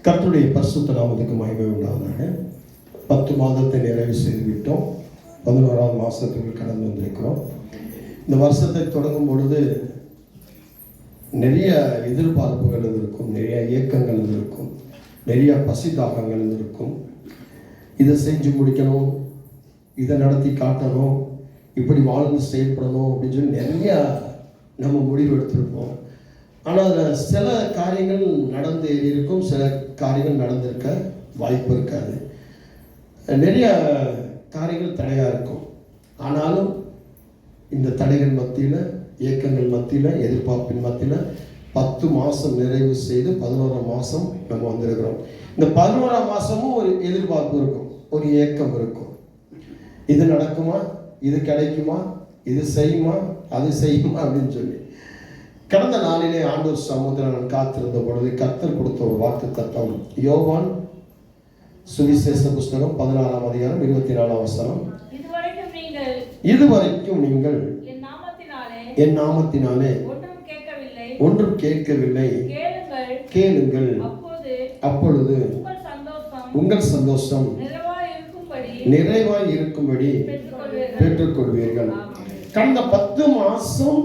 கர்த்தருடைய பரிசுத்த நாமத்துக்கு மகிமை உண்டாவதாக. 10 மாதத்தை நிறைவு செய்து விட்டோம். 11ஆவது மாதத்துக்கு கடந்து வந்திருக்கிறோம். இந்த வருஷத்தை தொடங்கும் பொழுது நிறைய எதிர்பார்ப்புகள் இருக்கும், நிறைய இயக்கங்கள் இருக்கும், நிறைய பசி தாகங்கள் இருக்கும். இதை செஞ்சு முடிக்கணும், இதை நடத்தி காட்டணும், இப்படி வாழ்ந்து செயல்படணும் அப்படின்னு சொல்லி நிறைய நம்ம முடிவு எடுத்திருப்போம். ஆனால் அதில் சில காரியங்கள் நடந்து இருக்கும், சில காரியங்கள் நடந்திருக்க வாய்ப்பு இருக்காது. நிறைய காரியங்கள் தடையாக இருக்கும். ஆனாலும் இந்த தடைகள் மத்தியில், இயக்கங்கள் மத்தியில், எதிர்பார்ப்பின் மத்தியில் 10 மாதம் நிறைவு செய்து 11ஆம் மாதம் நம்ம வந்திருக்கிறோம். இந்த 11ஆம் மாதமும் ஒரு எதிர்பார்ப்பு இருக்கும், ஒரு இயக்கம் இருக்கும். இது நடக்குமா, இது கிடைக்குமா, இது செய்யுமா, அது செய்யுமா அப்படின்னு சொல்லி கடந்த நாளிலே ஆண்டவர் சமூகத்தில் நான் காத்திருந்த பொழுது கர்த்தர் கொடுத்த ஒரு வாக்கு தத்துவம். யோவான் சுவிசேஷ புஸ்தகம் 16ஆம் அதிகாரம் 24ஆம் வசனம். இதுவரைக்கும் நீங்கள் என் நாமத்தினாலே ஒன்றும் கேட்கவில்லை, கேளுங்கள், அப்பொழுது உங்கள் சந்தோஷம் நிறைவாய் இருக்கும்படி பெற்றுக்கொள்வீர்கள். கடந்த 10 மாசம்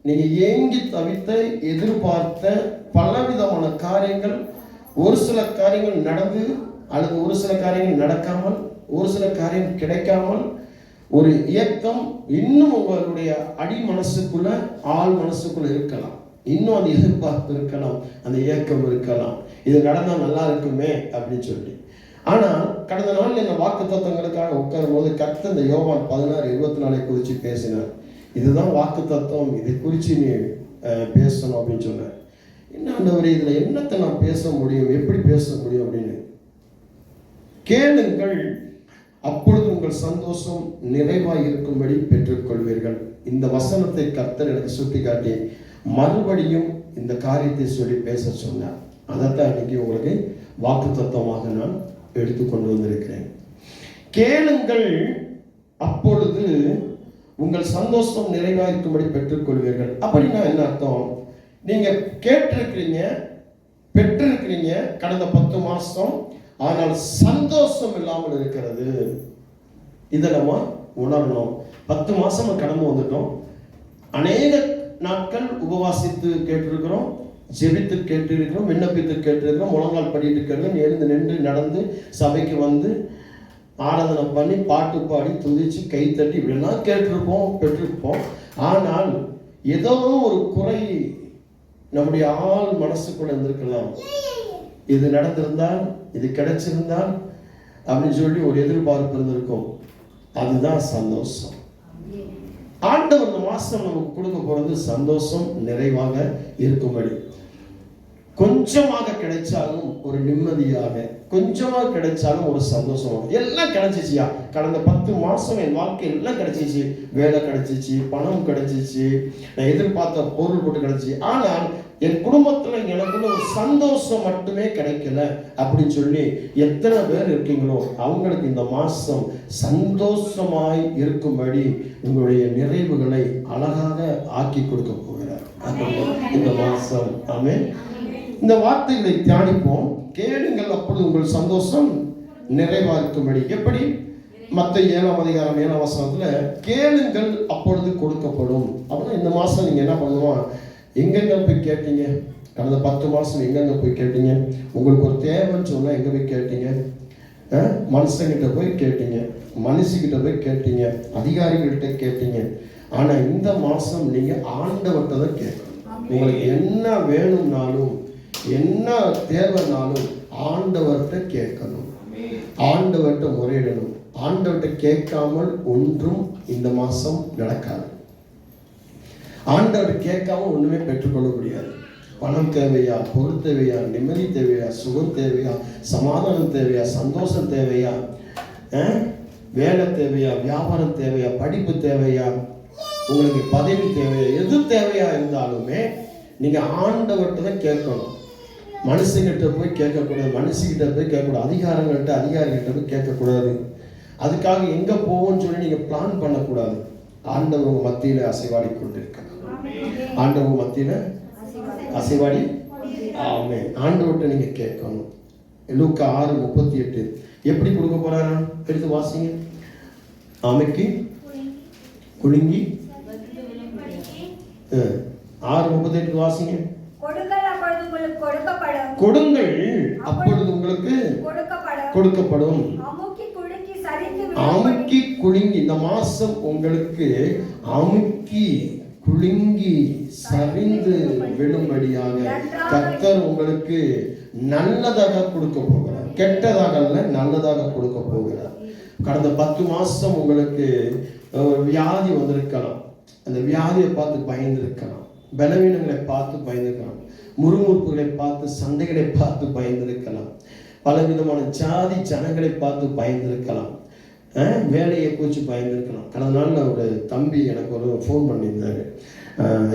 நீங்க ஏங்கி தவித்த, எதிர்பார்த்த பலவிதமான காரியங்கள், ஒரு சில காரியங்கள் நடந்து அல்லது ஒரு சில காரியங்கள் நடக்காமல், ஒரு சில காரியம் கிடைக்காமல், ஒரு இயக்கம் இன்னும் உங்களுடைய அடி மனசுக்குள்ள, ஆள் மனசுக்குள்ள இருக்கலாம். இன்னும் அந்த எதிர்பார்ப்பு இருக்கலாம், அந்த இயக்கம் இருக்கலாம், இது நடந்தால் நல்லா இருக்குமே அப்படின்னு சொல்லி. ஆனால் கடந்த நாள் என்ன வாக்கு தத்துவங்களுக்காக உட்காரும் போது கர்த்தர் இந்த யோவான் 16:24 குறித்து பேசினார். இதுதான் வாக்கு தத்துவம், இதை குறித்து நீ பேசணும் அப்படின்னு சொன்னார். என்ன ஆண்டவரே, இதில் என்னத்தை நான் பேச முடியும், எப்படி பேச முடியும் அப்படின்னு. கேளுங்கள், அப்பொழுது உங்கள் சந்தோஷம் நிறைவாக இருக்கும்படி பெற்றுக்கொள்வீர்கள். இந்த வசனத்தை கர்த்தர் எனக்கு சுட்டி காட்டி மறுபடியும் இந்த காரியத்தை சொல்லி பேச சொன்னார். அதைத்தான் இன்னைக்கு உங்களுக்கு வாக்கு தத்துவமாக நான் எடுத்துக்கொண்டு வந்திருக்கிறேன். கேளுங்கள், அப்பொழுது உங்கள் சந்தோஷம் நிறைவாயிருக்கும்படி பெற்றுக்கொள்வீர்கள். அப்படின்னா என்ன அர்த்தம்? நீங்க கேட்டிருக்கிறீங்க, பெற்றிருக்கிறீங்க கடந்த 10 மாசம், ஆனால் சந்தோஷம் இல்லாமல் இருக்கிறது. இதை நம்ம உணரணும். 10 மாசம் கடந்து வந்துட்டோம். அநேக நாட்கள் உபவாசித்து கேட்டிருக்கிறோம், ஜெபித்து கேட்டிருக்கிறோம், விண்ணப்பித்து கேட்டிருக்கிறோம், முழங்கால் படிட்டு கேட்டிருக்கிறோம், எழுந்து நின்று நடந்து சபைக்கு வந்து ஆராதனை பண்ணி பாட்டு பாடி துதிச்சு கை தட்டி இப்படிலாம் கேட்டிருப்போம், பெற்றிருப்போம். ஆனால் ஏதோ ஒரு குறை நம்முடைய ஆள் மனசுக்குள்ள இருந்திருக்கலாம். இது நடந்திருந்தால், இது கிடைச்சிருந்தால் அப்படின்னு சொல்லி ஒரு எதிர்பார்ப்பு இருந்திருக்கும். அதுதான் சந்தோஷம். ஆண்டவர் இந்த மாசம் நமக்கு கொடுக்க போறது சந்தோஷம் நிறைவாக இருக்கும்படி. கொஞ்சமாக கிடைச்சாலும் ஒரு நிம்மதியாக, கொஞ்சமாக கிடைச்சாலும் ஒரு சந்தோஷம். எல்லாம் கிடைச்சிச்சியா, கடந்த 10 மாசம் என் வாழ்க்கை எல்லாம் கிடைச்சிச்சு. வேலை கிடைச்சிச்சு, பணம் கிடைச்சிச்சு, நான் எதிர்பார்த்த பொருள் போட்டு கிடைச்சி. ஆனால் என் குடும்பத்துல எனக்குள்ள ஒரு சந்தோஷம் மட்டுமே கிடைக்கல அப்படின்னு சொல்லி எத்தனை பேர் இருக்கீங்களோ அவங்களுக்கு இந்த மாசம் சந்தோஷமாய் இருக்கும்படி உங்களுடைய நிறைவுகளை அழகாக ஆக்கி கொடுக்க போகிறார் இந்த மாசம். ஆமென். இந்த வார்த்தைகளை தியானிப்போம். கேளுங்கள், அப்பொழுது உங்கள் சந்தோஷம் நிறைவாஇருக்கும்படி. எப்படி? மத்தேயு 7ஆம் அதிகாரம் 7ஆம் வசனத்துல கேளுங்கள், அப்பொழுது கொடுக்கப்படும். அப்படின்னா இந்த மாசம் நீங்க என்ன பண்ணுவோம், எங்கெங்க போய் கேட்டீங்க? கடந்த 10 மாசம் எங்கெங்க போய் கேட்டீங்க? உங்களுக்கு ஒரு தேவைன்னு சொன்னா எங்க போய் கேட்டீங்க? மனுஷங்கிட்ட போய் கேட்டீங்க, மனுஷிக்கிட்ட போய் கேட்டீங்க, அதிகாரிகள்கிட்ட கேட்டீங்க. ஆனா இந்த மாசம் நீங்க ஆண்டவர்கிட்ட தான் கேட்கணும். உங்களுக்கு என்ன வேணும்னாலும், என்ன தேவைனாலும் ஆண்டவர்கிட்ட கேட்கணும், ஆண்டவர்கிட்ட முறையிடணும். ஆண்டவர்கிட்ட கேட்காமல் ஒன்றும் இந்த மாசம் நடக்காது. ஆண்டவர்கிட்ட கேட்காம ஒண்ணுமே பெற்றுக்கொள்ள முடியாது. பணம் தேவையா, பொருள் தேவையா, நிம்மதி தேவையா, சுகம் தேவையா, சமாதானம் தேவையா, சந்தோஷம் தேவையா, வேலை தேவையா, வியாபாரம் தேவையா, படிப்பு தேவையா, உங்களுக்கு பதவி தேவையா, எது தேவையா இருந்தாலுமே நீங்க ஆண்டவர்கிட்ட தான் கேட்கணும். மனுஷங்கிட்ட போய் கேட்கக்கூடாது, மனுஷங்கிட்ட போய் கேட்கக்கூடாது, அதிகாரிகிட்ட போய் கேட்கக்கூடாது. அதுக்காக எங்க போவோம்னு சொல்லி நீங்க பிளான் பண்ணக்கூடாது. ஆண்டவர் மத்தியில அசைவாடி கொண்டிருக்கிறார். ஆண்டவர் மத்தியில அசைவாடி. ஆமென். ஆண்டவர்கிட்ட நீங்க கேட்கணும். லூக்கா 6:38 எப்படி கொடுக்க போறாரா? எடுத்து வாசிங்க. ஆமைக்கு குலுங்கி 6:38 வாசிங்க. கொடுங்கள் அப்பொழுது உங்களுக்கு கொடுக்கப்படும். அமுக்கி குலுங்கி, இந்த மாசம் உங்களுக்கு அமுக்கி குலுங்கி சரிந்து விழும்படியாக கர்த்தர் உங்களுக்கு நல்லதாக கொடுக்க போகிறார். கெட்டதாக அல்ல, நல்லதாக கொடுக்க போகிறார். கடந்த 10 மாசம் உங்களுக்கு வியாதி வந்திருக்கலாம். அந்த வியாதியை பார்த்து பயந்திருக்கலாம், பலவீனங்களை பார்த்து பயந்திருக்கலாம், முறுமுறுப்புகளை பார்த்து, சண்டைகளை பார்த்து பயந்திருக்கலாம், பலவிதமான ஜாதி ஜனங்களை பார்த்து பயந்திருக்கலாம், வேலையை குறித்து பயந்துருக்கலாம். கடந்த நாள் ஒரு தம்பி எனக்கு ஒரு ஃபோன் பண்ணியிருந்தாரு.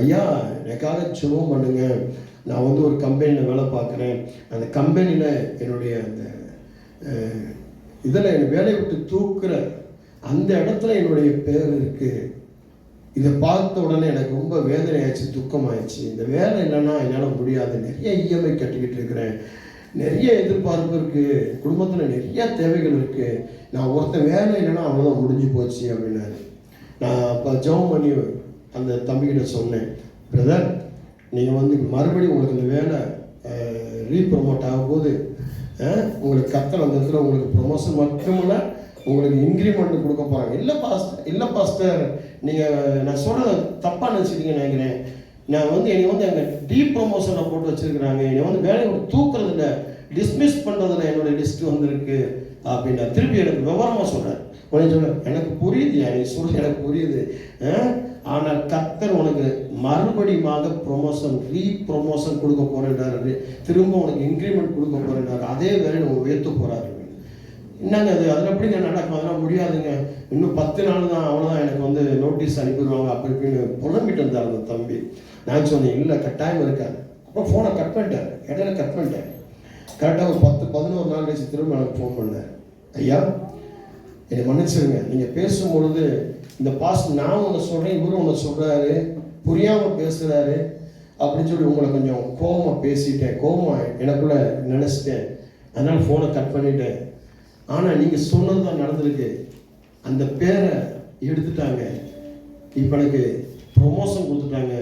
ஐயா, எனக்காக ஜெபம் பண்ணுங்க, நான் வந்து ஒரு கம்பெனியில் வேலை பார்க்குறேன், அந்த கம்பெனியில் என்னுடைய அந்த இதில் என்னை வேலையை விட்டு தூக்குற அந்த இடத்துல என்னுடைய பேர் இருக்குது. இதை பார்த்த உடனே எனக்கு ரொம்ப வேதனை ஆயிடுச்சு, துக்கமாயிடுச்சு. இந்த வேலை இல்லைன்னா என்னால் முடியாது, நிறைய இஎம்ஐ கட்டிக்கிட்டு இருக்கிறேன், நிறைய எதிர்பார்ப்பு இருக்குது, குடும்பத்தில் நிறைய தேவைகள் இருக்குது, நான் ஒருத்தன் வேலை இல்லைன்னா அவ்வளோதான் முடிஞ்சு போச்சு அப்படின்னாரு. நான் அப்போ ஜெபம் பண்ணி அந்த தம்பிக்கிட்ட சொன்னேன், பிரதர் நீங்கள் வந்து மறுபடியும் உங்களுக்கு இந்த வேலை ரீப்ரமோட் ஆகும்போது உங்களுக்கு கர்த்தர் அந்த இடத்துல உங்களுக்கு ப்ரொமோஷன் மட்டுமில்ல, உங்களுக்கு இன்க்ரிமெண்ட் கொடுக்க போகிறாங்க. இல்லை பாஸ்டர் நீங்கள் நான் சொல்கிறத தப்பாக நினச்சிக்கிங்க நினைக்கிறேன், நான் வந்து என்னை வந்து அங்கே டீப் ப்ரொமோஷனை போட்டு வச்சுருக்கிறாங்க, என்னை வந்து வேலையை தூக்குறதில்ல, டிஸ்மிஸ் பண்ணுறதில்ல, என்னுடைய லிஸ்ட்டு வந்திருக்கு அப்படின்னா திருப்பி எனக்கு விவரமாக சொல்கிறேன். உடனே சொல்கிறேன், எனக்கு புரியுது, நீ சொல்ல எனக்கு புரியுது, ஆனால் கர்த்தர் உனக்கு மறுபடியுமாக ப்ரொமோஷன் ரீப்ரொமோஷன் கொடுக்க போகிறாரு, திரும்ப உனக்கு இன்க்ரிமெண்ட் கொடுக்க போகிறாரு, அதே வேலையை உங்க உயர்த்த போகிறாரு. என்னங்க அது, அதில் எப்படிங்க நடக்கும், அதெல்லாம் முடியாதுங்க, இன்னும் 10 நாள் தான், அவ்வளோதான், எனக்கு வந்து நோட்டீஸ் அனுப்பிடுவாங்க அப்படி இப்படின்னு புலம்பிட்டு இருந்தார் அந்த தம்பி. நான் சொன்னேன், இல்லை கட்டாயம் இருக்காது. அப்புறம் ஃபோனை கட் பண்ணிட்டேன், இடையில கட் பண்ணிட்டேன். கரெக்டாக ஒரு 10-11 நாள் கழிச்சு திரும்ப எனக்கு ஃபோன் பண்ணேன், ஐயா என்னை மன்னிச்சிருங்க, நீங்கள் பேசும்பொழுது இந்த பாஸ்ட் நான் ஒன்று சொல்கிறேன், இவரும் ஒன்று சொல்கிறாரு, புரியாமல் பேசுகிறாரு அப்படின்னு சொல்லி உங்களை கொஞ்சம் கோபமாக பேசிட்டேன், கோபமாக எனக்குள்ளே நினச்சிட்டேன், அதனால் ஃபோனை கட் பண்ணிட்டேன். ஆனால் நீங்கள் சொன்னது தான் நடந்திருக்கு, அந்த பேரை எடுத்துட்டாங்க, இப்போ எனக்கு ப்ரொமோஷன் கொடுத்துட்டாங்க,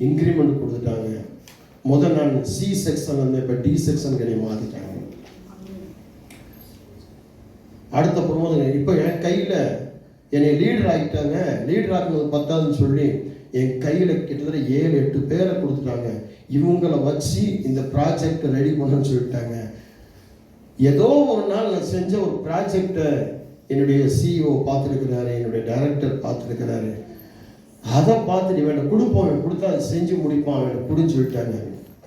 இன்க்ரிமெண்ட் கொடுத்துட்டாங்க. முதல் நான் சி செக்ஷன் வந்து இப்போ டி செக்ஷனுக்கு என்னை மாற்றிட்டாங்க. அடுத்த ப்ரொமோஷன் இப்போ என் கையில் என்னை லீடர் ஆகிட்டாங்க. லீடர் ஆகினது 10ஆவதுன்னு சொல்லி என் கையில் கிட்டத்தட்ட 7-8 பேரை கொடுத்துட்டாங்க. இவங்களை வச்சு இந்த ப்ராஜெக்டை ரெடி பண்ணணும்னு சொல்லிட்டாங்க. ஏதோ ஒரு நாள் நான் செஞ்ச ஒரு ப்ராஜெக்டை என்னுடைய சிஇஓ பார்த்துருக்கிறாரு, என்னுடைய டைரக்டர் பார்த்துருக்கிறாரு, அதை பார்த்துட்டு வேணும் கொடுப்போம், கொடுத்தா அதை செஞ்சு முடிப்பான், வேணும் புரிஞ்சு விட்டாங்க.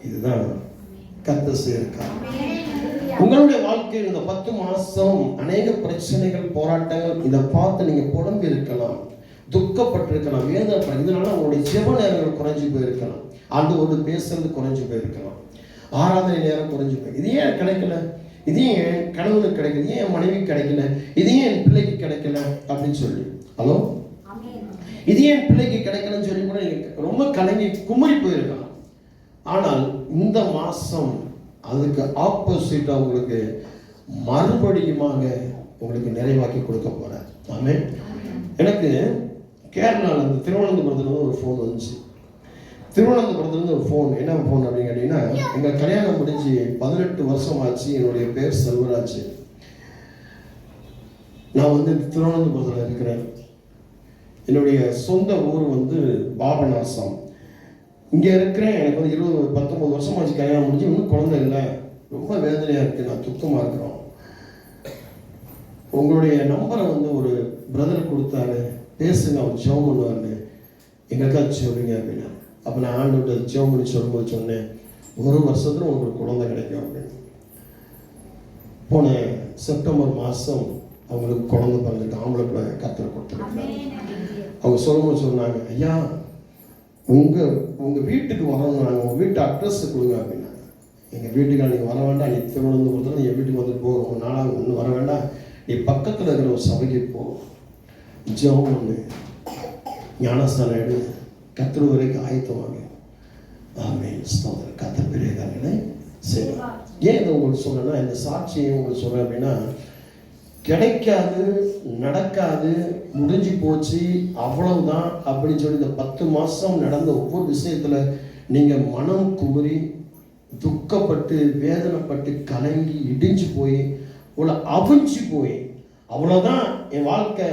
இதுதான் கர்த்தர் செய்திருக்கார். உங்களுடைய வாழ்க்கையில் இந்த 10 மாசம் அநேக பிரச்சனைகள், போராட்டங்கள், இதை பார்த்து நீங்க புலம்பி இருக்கலாம், துக்கப்பட்டிருக்கலாம், வேதனை, இதனால உங்களுடைய ஜெப நேரங்கள் குறைஞ்சு போயிருக்கலாம், ஆண்டவரோடு பேசுறது குறைஞ்சு போயிருக்கலாம், ஆராதனை நேரம் குறைஞ்சு போய், இது ஏன் கிடைக்கல, இது ஏன் கணவனுக்கு கிடைக்கல, ஏன் என் மனைவி கிடைக்கல, இது ஏன் என் பிள்ளைக்கு கிடைக்கல அப்படின்னு சொல்லி, ஹலோ, இது ஏன் பிள்ளைக்கு கிடைக்கலன்னு சொல்லி கூட நீங்க ரொம்ப கலங்கி குமரி போயிருக்கலாம். ஆனால் இந்த மாசம் அதுக்கு ஆப்போசிட்டா உங்களுக்கு மறுபடியுமாக உங்களுக்கு நிறைவாக்கி கொடுக்க போறார். ஆமென். எனக்கு கேரளாவில் இந்த திருவனந்தபுரத்துலேருந்து ஒரு ஃபோன் வந்துச்சு. திருவனந்தபுரத்துலேருந்து ஒரு ஃபோன், என்ன ஃபோன் அப்படின்னு கேட்டிங்கன்னா, எங்கள் கல்யாணம் முடிஞ்சு 18 வருஷம் ஆச்சு. என்னுடைய பேர் செல்வராஜ். நான் வந்து திருவனந்தபுரத்தில் இருக்கிறேன். என்னுடைய சொந்த ஊர் வந்து பாபநாசம். இங்கே இருக்கிறேன். எனக்கு வந்து 19 வருஷம் ஆச்சு கல்யாணம் முடிஞ்சு, இன்னும் குழந்தை இல்லை. ரொம்ப வேதனையாக இருக்குது, நான் துக்கமாக இருக்கிறோம். உங்களுடைய நம்பரை வந்து ஒரு பிரதர் கொடுத்தாரு, பேசுங்க, அவர் ஜெபம் பண்ணுவார்னு, எங்களுக்காக சொல்லுங்க அப்படின்னா. அப்போ நான் ஆண்டவர்கிட்ட ஜெபம் பண்ணி சொல்லும்போது சொன்னேன், 1 வருஷத்துல உங்களுக்கு குழந்தை கிடைக்கும் அப்படின்னு. போன செப்டம்பர் மாதம் அவங்களுக்கு குழந்தை பிறந்துட்டு, ஆம்பளை பிள்ளை கர்த்தர் கொடுத்துருக்காங்க. அவங்க சொல்லும்போது சொன்னாங்க, ஐயா உங்கள் வீட்டுக்கு வரணும், நாங்கள் உங்கள் வீட்டு அட்ரஸ் கொடுங்க அப்படின்னா. எங்கள் வீட்டுக்கு நீங்கள் வர வேண்டாம், நீ திருவனந்தபுரத்தில் என் வீட்டுக்கு வந்துட்டு போகிறோம், ஒரு நாளாக ஒன்றும் வர வேண்டாம், நீ பக்கத்தில் இருக்கிற ஒரு சபைக்கு போ, ஜெபம் பண்ணு, ஞானஸ்தானம் எடு, கர்த்தர் வரைக்கும் ஆயத்தமாங்க. ஆமென். ஸ்தோத்திரம். கர்த்தர் பெரிய காரியங்களை செய்வார். ஏன் இதை உங்களுக்கு சொல்றேன்னா, இந்த சாட்சியை உங்களுக்கு சொல்றேன் அப்படின்னா, கிடைக்காது, நடக்காது, முடிஞ்சு போச்சு, அவ்வளவுதான் அப்படின்னு சொல்லி இந்த 10 மாசம் நடந்த ஒவ்வொரு விஷயத்துல நீங்க மனம் குமுறி துக்கப்பட்டு வேதனைப்பட்டு கலங்கி இடிஞ்சு போய் உங்களை அவிஞ்சு போய் அவ்வளோதான் என் வாழ்க்கை,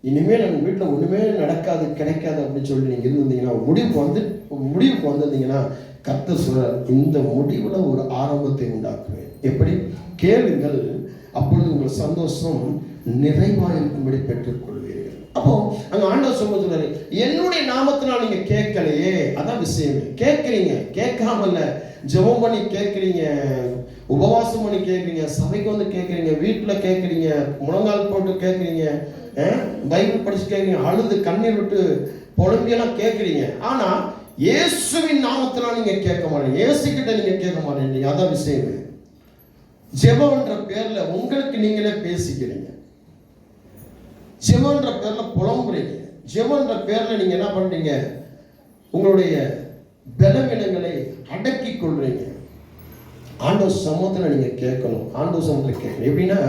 இனிமேல் நம்ம வீட்டில் ஒன்றுமே நடக்காது கிடைக்காது அப்படின்னு சொல்லி நீங்கள் இருந்திருந்தீங்கன்னா, முடிவுக்கு வந்திருந்தீங்கன்னா, கர்த்தர் சொல்றார், இந்த முடிவில் ஒரு ஆரம்பத்தை உண்டாக்குவேன். எப்படி? கேளுங்கள், அப்பொழுது உங்கள் சந்தோஷம் நிறைவாக இருக்கும்படி பெற்றுக்கொள்வீர்கள். அப்போ அங்க ஆண்டவர் சொல்றாரு, என்னுடைய நாமத்தினால் நீங்க கேட்கலையே, அதான் விஷயமே. கேட்கறீங்க, கேட்காம இல்ல, ஜெபம் பண்ணி கேட்கறீங்க, உபவாசம் பண்ணி கேட்கறீங்க, சபைக்கு வந்து கேட்கறீங்க, வீட்டில் கேட்கறீங்க, முழங்கால் போட்டு கேட்கறீங்க, பைபிள் படிச்சு கேட்கறீங்க, அழுது கண்ணீர் விட்டு புலம்பியெல்லாம் கேட்கறீங்க. ஆனா இயேசுவின் நாமத்தினால் நீங்க கேட்க மாட்டீங்க, இயேசுகிட்ட நீங்க கேட்க மாட்டேங்க. அதான் விஷயமே. ஜெபம்ன்ற பேர்ல உங்களுக்கு நீங்களே பேசிக்கிறீங்க, ஜெபம்ன்ற பேர்ல புலம்புறீங்க, ஜெபம்ன்ற பேர்ல நீங்க என்ன பண்றீங்க, உங்களுடைய பலவீனங்களை அடக்கி கொள்றீங்க. ஆண்டவர் சமூகத்தில் நீங்க கேட்கணும், ஆண்டவர் சமூகத்தில் கேட்கணும். எப்படின்னா,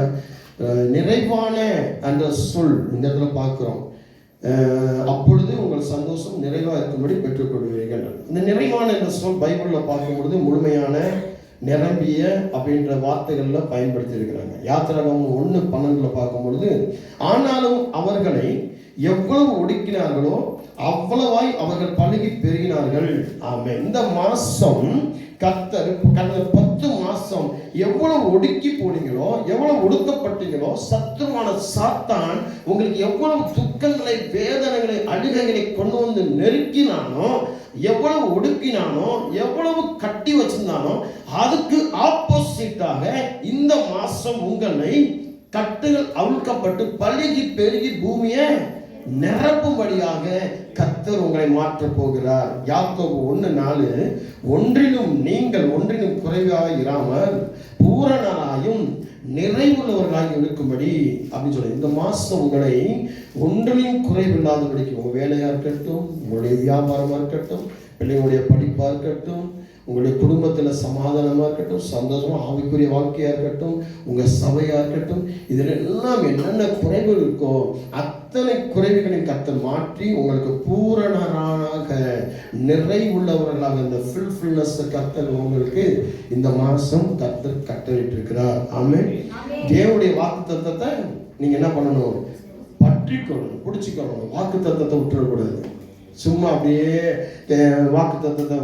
நிறைவான அந்த சொல் இந்த இடத்துல பார்க்கிறோம், அப்பொழுது உங்கள் சந்தோஷம் நிறைவாக இருக்கும்படி பெற்றுக்கொள்வீர்கள். இந்த நிறைவான இந்த சொல் பைபிளில் பார்க்கும்பொழுது முழுமையான, நிரம்பிய அப்படின்ற வார்த்தைகள்ல பயன்படுத்தி இருக்கிறாங்க. யாத்திராகமம் 1:12 பார்க்கும்பொழுது, ஆனாலும் அவர்களை எவ்வளவு ஒடுக்கினார்களோ அவ்வளவாய் அவர்கள் பழுகி பெருகினார்கள். ஆமென். இந்த மாசம் கர்த்தர் கடந்த 10 மாசம் எவ்வளவு ஒடுக்கி போனீங்களோ, எவ்வளவு ஒடுக்கப்பட்டீங்களோ, சத்துருவான சாத்தான் உங்களுக்கு எவ்வளவு துக்கங்களை, வேதனைகளை, அழுகைகளை கொண்டு வந்து நெருக்கினானோ, எவ்வளவு ஒடுக்கினானோ, எவ்வளவு கட்டி வச்சிருந்தானோ, அதுக்கு ஆப்போசிட்டாக இந்த மாசம் உங்களை கட்டுகள் அவிழ்க்கப்பட்டு பழுகி பெருகி பூமியை நிரப்பும்படியாக கர்த்தர் உங்களை மாற்றப் போகிறார். யாக்கோபு 1:4, ஒன்றிலும் நீங்கள் ஒன்றிலும் குறைவாக இராமல் பூரணராயும் நிறைவுள்ளவர்களாகி இருக்கும்படி அப்படின்னு சொல்லி, இந்த மாசம் உங்களை ஒன்றிலும் குறைவில்லாதபடிக்கு, உங்க வேலையா இருக்கட்டும், உங்களுடைய வியாபாரமா இருக்கட்டும், பிள்ளைங்களுடைய படிப்பா இருக்கட்டும், உங்களுடைய குடும்பத்தில் சமாதானமா இருக்கட்டும், சந்தோஷமா ஆவிக்குரிய வாழ்க்கையா இருக்கட்டும், உங்க சபையா இருக்கட்டும், இதுல எல்லாம் என்னென்ன குறைகள் இருக்கோ அத்தனை குறைவுகளையும் கர்த்தர் மாற்றி உங்களுக்கு பூரணராக நிறைவுள்ளவர்களாக இந்த ஃபுல்ஃபில்னஸ் கர்த்தர் உங்களுக்கு இந்த மாசம் கர்த்தர் கட்டளையிட்டு இருக்கிறார். ஆமென். தேவனுடைய வாக்குத்தத்தத்தை நீங்க என்ன பண்ணணும்? பற்றிக்கொள்ளணும், பிடிச்சிக்கொள்ளணும். வாக்குத்தத்தத்தை விட்டுறக்கூடாது. சும்மா அப்படியே வாக்குத்தத்தத்தை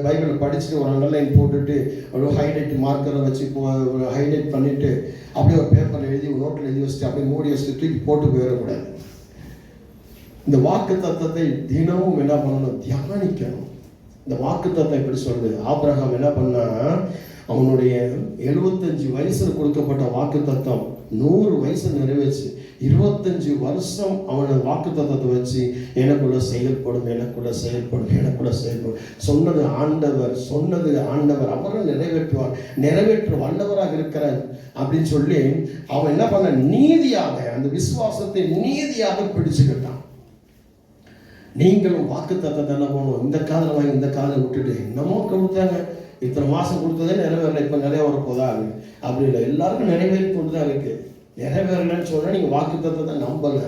பைபிளை படிச்சுட்டு ஒரு அண்டர்லைன் போட்டுட்டு அவ்வளோ ஹைலைட் மார்க்கரை வச்சு ஹைலைட் பண்ணிட்டு அப்படியே ஒரு பேப்பரில் எழுதி ஒரு நோட்டில் எழுதி வச்சுட்டு அப்படியே மூடி வச்சுட்டு தூக்கி போட்டு போயிடக்கூடாது. இந்த வாக்குத்தத்தத்தை தினமும் என்ன பண்ணணும்? தியானிக்கணும். இந்த வாக்குத்தத்தம் எப்படி சொல்லுது? ஆபிரகாம் என்ன பண்ணா, அவனுடைய 75 வயசுல கொடுக்கப்பட்ட வாக்குத்தத்தம் 100 வயசு நிறைவேச்சு. 25 வருஷம் அவனை வாக்குத்தத்தத்தை வச்சு எனக்குள்ள செயல்படும், எனக்குள்ள செயல்படும், எனக்குள்ள செயல்படும் சொன்னது ஆண்டவர் அவரும் நிறைவேற்றுவார், நிறைவேற்ற வல்லவராக இருக்கிறார் அப்படின்னு சொல்லி அவன் என்ன பண்ண, நீதியாக அந்த விசுவாசத்தை நீதியாக பிடிச்சுக்கிட்டான். நீங்களும் வாக்குத்தத்தத்தை என்ன பண்ணணும்? இந்த காதலை வாங்கி இந்த காதலை விட்டுட்டு, என்னமோ கொடுத்தாங்க, இத்தனை மாசம் கொடுத்ததே நிறைவேறல, இப்ப நிறைய வரப்போதா அப்படி இல்லை, எல்லாருக்கும் நிறைவேறி கொண்டு தான் இருக்கு. நிறைவேறலன்னு சொன்னா நீங்க வாக்குத்தத்தத்தை நம்பல,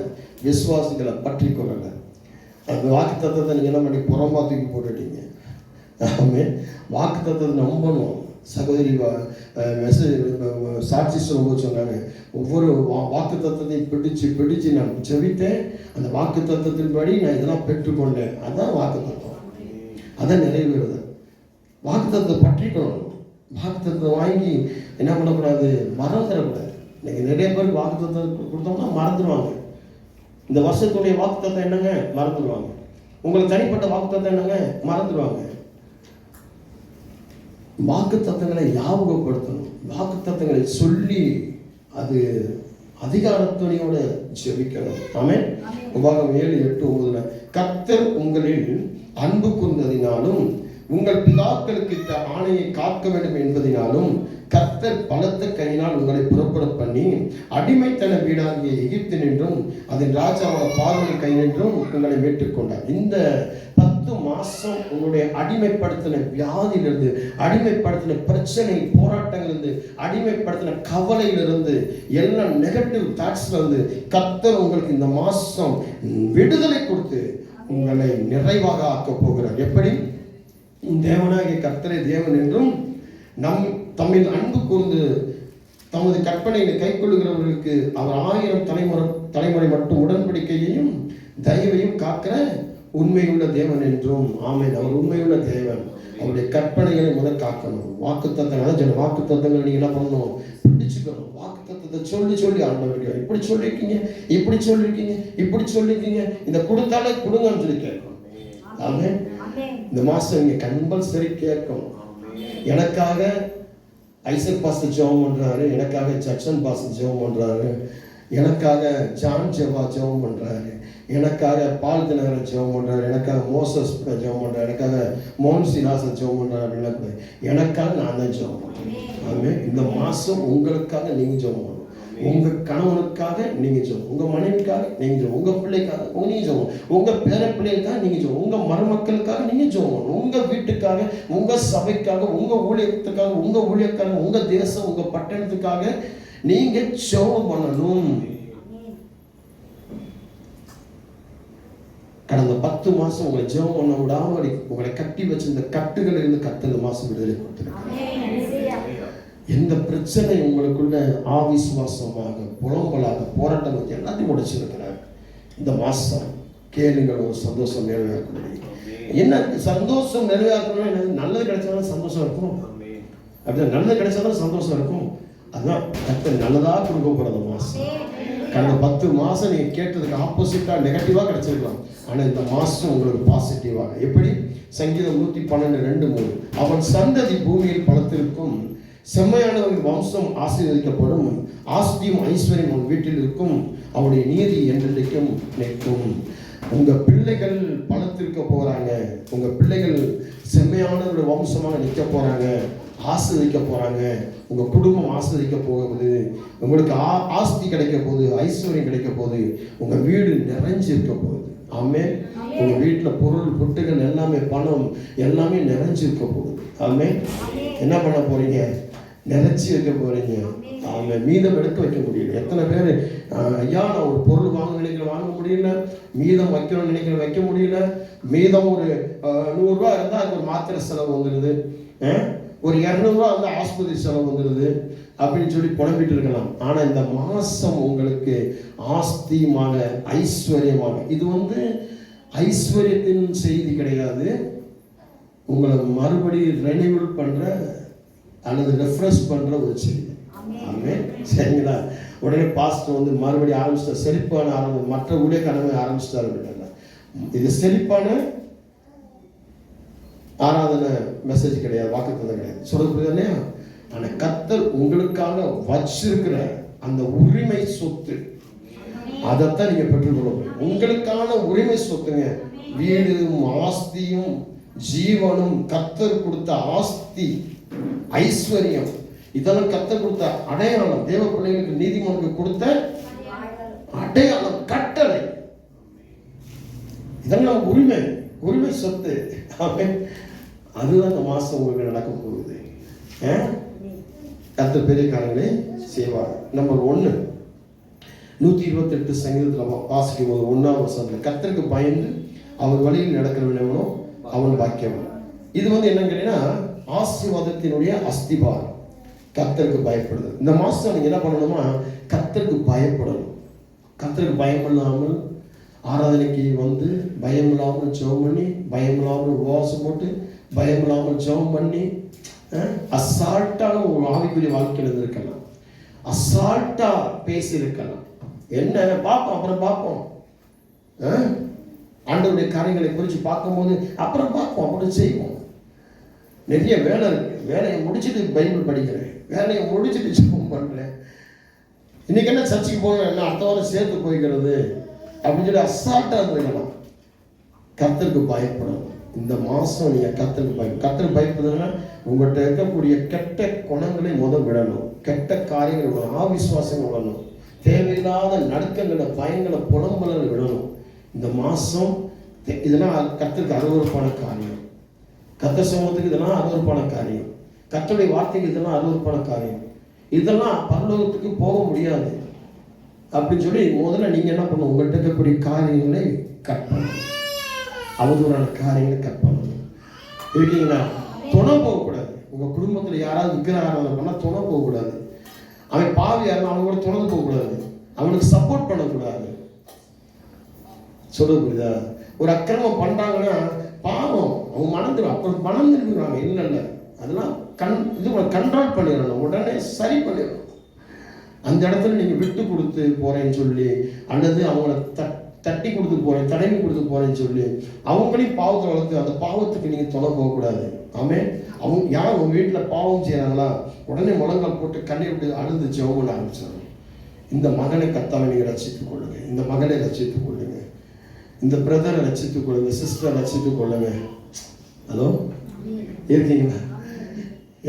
விசுவாசிகளை பற்றி கொள்ளல. அந்த வாக்குத்தத்தத்தை நீங்க என்ன பண்ணி புறம்பா தூக்கி போட்டுட்டீங்க. ஆமென். வாக்குத்தத்தத்தை நம்பணும். சகோதரி சாட்சி சொல்லும்போது சொன்னாங்க, ஒவ்வொரு வாக்குத்தத்தத்தையும் பிடிச்சு நான் ஜெபித்தேன், அந்த வாக்குத்தத்தத்தின்படி நான் இதெல்லாம் பெற்றுக்கொண்டேன். அதான் வாக்குத்தத்தம், அதான் நிறைவேறுது. வாக்குத்தத்தை பற்றிக்கணும். வாக்குத்தத்தை வாங்கி என்ன பண்ணக்கூடாது? மறந்துடக்கூடாது. இன்னைக்கு நிறைய பேர் வாக்குத்தத்தை கொடுத்தோம்னா மறந்துடுவாங்க. இந்த வருஷத்துடைய வாக்குத்தத்தம் என்னங்க? மறந்துடுவாங்க. உங்களுக்கு தனிப்பட்ட வாக்குத்தத்தம் என்னங்க? மறந்துடுவாங்க. வாக்குத்தத்தங்களை ஞாபகப்படுத்தணும். வாக்குத்தத்தங்களை சொல்லி அது அதிகாரத்துணையோட ஜெபிக்கணும். ஆமென். உபாகம் 7:8-9 கர்த்தர் உங்களில் அன்பு கூர்ந்ததினாலும் உங்கள் பிதாக்களுக்கு இட்ட ஆணையை காக்க வேண்டும் என்பதினாலும் கர்த்தர் பலத்த கையினால் உங்களை புறப்பட பண்ணி அடிமைத்தன வீடாகிய எகிப்தினின்றும் அதன் ராஜாவான பார்வோன் கையினின்றும் உங்களை மீட்டுக் கொண்டார். இந்த 10 மாசம் உங்களுடைய அடிமைப்படுத்தின வியாதியிலிருந்து, அடிமைப்படுத்தின பிரச்சனை போராட்டங்களிலிருந்து, அடிமைப்படுத்தின கவலையிலிருந்து, எல்லாம் நெகட்டிவ் தாட்ஸ்ல இருந்து கர்த்தர் உங்களுக்கு இந்த மாசம் விடுதலை கொடுத்து உங்களை நிறைவாக ஆக்கப் போகிறார். எப்படி? தேவனாகிய கர்த்தரை தேவன் என்றும் தம்மில் அன்பு கூர்ந்து தமது கற்பனையை கைக்கொள்ளுகிறவர்களுக்கு அவர் 1000 தலைமுறை மட்டும் உடன்படிக்கையையும் தயவையும் காக்கிற உண்மையுள்ள தேவன் என்றும். ஆமென். அவர் உண்மையுள்ள தேவன். அவருடைய கற்பனைகளை முதல் காக்கணும். வாக்குத்தத்தங்கள் வாக்குத்தத்தங்கள் நீங்க என்ன பண்ணணும்? பிடிச்சுக்கணும். வாக்குத்தத்தத்தை சொல்லி ஆண்டவர்கள் இப்படி சொல்லியிருக்கீங்க, இப்படி சொல்லியிருக்கீங்க, இப்படி சொல்லியிருக்கீங்க, இந்த கொடுத்தாலே கொடுங்கன்னு சொல்லி கேட்கணும். ஆமென். இந்த மாசம் நீங்க கம்பல்சரி கேட்கணும். எனக்காக ஐசக் பாஸ்டர் ஜெபம் பண்றாரு, எனக்காக ஜக்சன் பாஸ்டர் ஜெபம் பண்றாரு, எனக்காக ஜான் ஜெபா ஜெபம் பண்றாரு, எனக்காக பால் தினகரன் ஜெபம் பண்றாரு, எனக்காக மோசஸ் ஜெபம் பண்றாரு, எனக்காக மோகன் சிலாசன் ஜெபம் பண்றாரு அப்படின்னா எனக்காக நான் தான் ஜெபம் பண்றேன். ஆமே. இந்த மாசம் உங்களுக்காக நீங்க ஜெபம் பண்ணணும். உங்க கணவனுக்காக நீங்க ஜெபம், உங்க மனைவிக்காக நீங்க ஜெபம், உங்க பிள்ளைக்காக நீங்க ஜெபம், உங்க பேர பிள்ளைகளுக்காக நீங்க ஜெபம், உங்க மருமக்களுக்காக நீங்க ஜெபம், உங்க வீட்டுக்காக, உங்க சபைக்காக, உங்க ஊழியத்துக்காக, உங்க ஊழியக்காக, உங்க தேசம், உங்க பட்டணத்துக்காக நீங்க ஜெபம் பண்ணணும். கடந்த 10 மாசம் உங்களை ஜெபம் பண்ண விடாம உங்களை கட்டி வச்சிருந்த கட்டுகள் இருந்து கர்த்தர் இந்த மாசம் விடுதலை கொடுத்திருக்கிறார். எந்த பிரச்சனை உங்களுக்குள்ள ஆவிசுவாசமாக, புலம்பலாக, போராட்டம் எல்லாத்தையும் உடைச்சிருக்கிறார். இந்த மாசம் கேளுங்கள், ஒரு சந்தோஷம் நிறைவேறக்கூடிய. என்ன சந்தோஷம் நிறைவேறணும்? நல்லது கிடைச்சாலும் சந்தோஷம் இருக்கும். அப்படின்னா நல்லது கிடைச்சாலும் சந்தோஷம் இருக்கும். அதுதான் கர்த்தர் நல்லதா கொடுக்க போறது மாசம். கடந்த 10 மாசம் நீங்க கேட்டதுக்கு ஆப்போசிட்டா நெகட்டிவா கிடைச்சிருக்கலாம். ஆனா இந்த மாசம் உங்களுக்கு பாசிட்டிவாக. எப்படி? சங்கீதம் 112:2-3 அவன் சந்ததி பூமியில் பலத்திற்கும், செம்மையானவர்கள் வம்சம் ஆசீர்வதிக்கப்படும், ஆஸ்தியும் ஐஸ்வர்யம் உன் வீட்டில் இருக்கும், அவருடைய நீதி என்றென்றைக்கும் நிற்கும். உங்க பிள்ளைகள் பலத்திருக்க போறாங்க, உங்க பிள்ளைகள் செம்மையானவர்கள் வம்சமாக நிற்க போறாங்க, ஆசீர்வதிக்க போறாங்க, உங்க குடும்பம் ஆசீர்வதிக்க போகுது, உங்களுக்கு ஆஸ்தி கிடைக்க போகுது, ஐஸ்வர்யம் கிடைக்க போகுது, உங்க வீடு நிறைஞ்சு இருக்க போகுது. ஆமே. உங்க வீட்டுல பொருள் பொட்டுகள் எல்லாமே, பணம் எல்லாமே நிறைஞ்சு இருக்க போகுது. ஆமே. என்ன பண்ண போறீங்க? நிறைச்சி வைக்க போறீங்க. ஆமே. மீதம் எடுக்க வைக்க முடியல. எத்தனை பேர் ஐயா நான் ஒரு பொருள் வாங்க முடியல, மீதம் வைக்கணும்னு நினைக்கிறேன், வைக்க முடியல. மீதம் ஒரு 100 ரூபா இருந்தால் அதுக்கு ஒரு மாத்திரை செலவு வந்துடுது, ஒரு 200 ரூபா வந்து ஆஸ்பத்திரி செலவு வந்துடுது அப்படின்னு சொல்லி புலம்பிட்டு இருக்கலாம். ஆனால் இந்த மாசம் உங்களுக்கு ஆஸ்தியமாக, ஐஸ்வர்யமாக, இது வந்து ஐஸ்வர்யத்தின் செய்தி கிடையாது, உங்களை மறுபடியும் ரெனிவல் பண்ற அல்லது ரெஃப்ரெஷ் பண்ற ஒரு செய்தி. ஆமென். சரிங்களா? உடனே பாஸ்டர் வந்து மறுபடியும் ஆரம்பிச்சிட்டார், செழிப்பான மற்ற ஊழியக்காரங்க ஆரம்பிச்சிட்டாரு அப்படின்னா இது செழிப்பான ஆராதனை மெசேஜ் கிடையாது, வாக்குத்தத்தம் கிடையாது. சொல்றது இல்லையா? ஆனா கர்த்தர் உங்களுக்காக வச்சிருக்கிற அந்த உரிமை சொத்து, அதைத்தான் நீங்க பெற்றுக்கொள்ள முடியும். உங்களுக்கான உரிமை சொத்துங்க. வீடும் ஆஸ்தியும் ஜீவனும், கர்த்தர் கொடுத்த ஆஸ்தி, ஐஸ்வர்யம், இதெல்லாம் கர்த்தர் கொடுத்த அடையாளம். தேவ பிள்ளைகளுக்கு நீதிமன்றம் கொடுத்த அடையாளம், கட்டளை, இதெல்லாம் உரிமை சொத்து. அதுதான் இந்த மாசம் உங்களுக்கு நடக்க போகுது. கர்த்தர் பெரிய காரியங்களை செய்வார். நம்பர் 1, 128 சங்கீதத்தில் வாசிக்கும் போது 1ஆம் வசனத்தில் கர்த்தருக்கு பயந்து அவர் வழியில் நடக்கிறவனோ அவன் பாக்கியவன். இது வந்து என்னன்னு கேட்டீங்கன்னா ஆசீர்வாதத்தினுடைய அஸ்திபாரம். கர்த்தருக்கு பயப்படுது. இந்த மாசம் நீங்க என்ன பண்ணணுமா? கர்த்தருக்கு பயப்படணும். கர்த்தருக்கு பயப்படாமல் ஆராதனைக்கு வந்து பயமில்லாமல் ஜெபம் பண்ணி, பயமில்லாமல் உபவாசம் போட்டு, பயமில்லாமல் ஜெபம் பண்ணி, அசால்ட்டாக ஒரு ஆவிக்குரிய வாழ்க்கையில் இருக்கலாம், அசால்ட்டா பேசி இருக்கலாம். என்ன பார்ப்போம், அப்புறம் பார்ப்போம், ஆண்டவருடைய காரியங்களை குறித்து பார்க்கும்போது அப்புறம் பார்ப்போம், அப்புறம் செய்வோம். நிறைய வேலை இருக்கு, வேலையை முடிச்சுட்டு பைபிள் படிக்கிறேன், வேலையை முடிச்சுட்டு ஜெபம் பண்றேன், இன்னைக்கு என்ன சர்ச்சுக்கு போகணும், என்ன அடுத்த வாரம் சேர்த்து போய்க்கிறது அப்படின்னு சொல்லி அசால்ட்டா இருந்துக்கலாம். கர்த்தருக்கு பயப்படணும். இந்த மாதம் நீங்கள் கர்த்தருக்கு பயப்படுதுன்னா உங்கள்கிட்ட இருக்கக்கூடிய கெட்ட குணங்களை விடணும், கெட்ட காரியங்களை விடணும், ஆவிசுவாசங்கள் விடணும், தேவையில்லாத நடுக்கங்களை, பயங்களை, புலம்பலை விடணும். இந்த மாதம் இதெல்லாம் கர்த்தருக்கு அருவருப்பான காரியம், கர்த்தர் சமூகத்துக்கு இதெல்லாம் அருவருப்பான காரியம், கர்த்தருடைய வார்த்தைக்கு இதெல்லாம் அருவருப்பான காரியம். இதெல்லாம் பரலோகத்துக்கு போக முடியாது அப்படின்னு சொல்லி முதல்ல நீங்கள் என்ன பண்ணணும், உங்கள்கிட்ட இருக்கக்கூடிய காரியங்களை கட் பண்ணணும், அவதூறான காரியங்களை கட் பண்ணணும். இருக்கீங்களா? துணை போகக்கூடாது. உங்கள் குடும்பத்தில் யாராவது விக்கிரகாரம் பண்ணால் துணை போகக்கூடாது. அவன் பாவியாக இருந்தால் அவன் கூட துணை போகக்கூடாது, அவனுக்கு சப்போர்ட் பண்ணக்கூடாது. சொல்ல புரியுதா? ஒரு அக்கிரமம் பண்ணுறாங்கன்னா பாவம், அவங்க மணந்துடும், அப்புறம் பணம் திரும்பிடுவாங்க. இல்லை அதெல்லாம் கண்ட்ரோல் பண்ணிடணும், உடனே சரி பண்ணிடணும். அந்த இடத்துல நீங்கள் விட்டு கொடுத்து போகிறேன்னு சொல்லி, அல்லது அவங்கள தட்டி கொடுத்து போகிறேன், தடவி கொடுத்து போகிறேன்னு சொல்லி அவங்களையும் பாவத்தை வளர்த்து அந்த பாவத்துக்கு நீங்கள் தொலை போகக்கூடாது. ஆமே. அவங்க யார் உங்கள் வீட்டில் பாவம் செய்கிறாங்களா, உடனே முழங்கால் போட்டு கண்ணீர் விட்டு அழுது ஜெபம் பண்ண ஆரம்பிச்சாங்க. இந்த மகனை கர்த்தாவை நீங்கள் ரட்சித்துக் கொள்ளுங்க, இந்த மகனை ரட்சித்துக் கொள்ளுங்க, இந்த பிரதரை ரட்சித்துக் கொள்ளுங்க, சிஸ்டரை ரட்சித்துக் கொள்ளுங்க. ஹலோ, இருக்கீங்களா?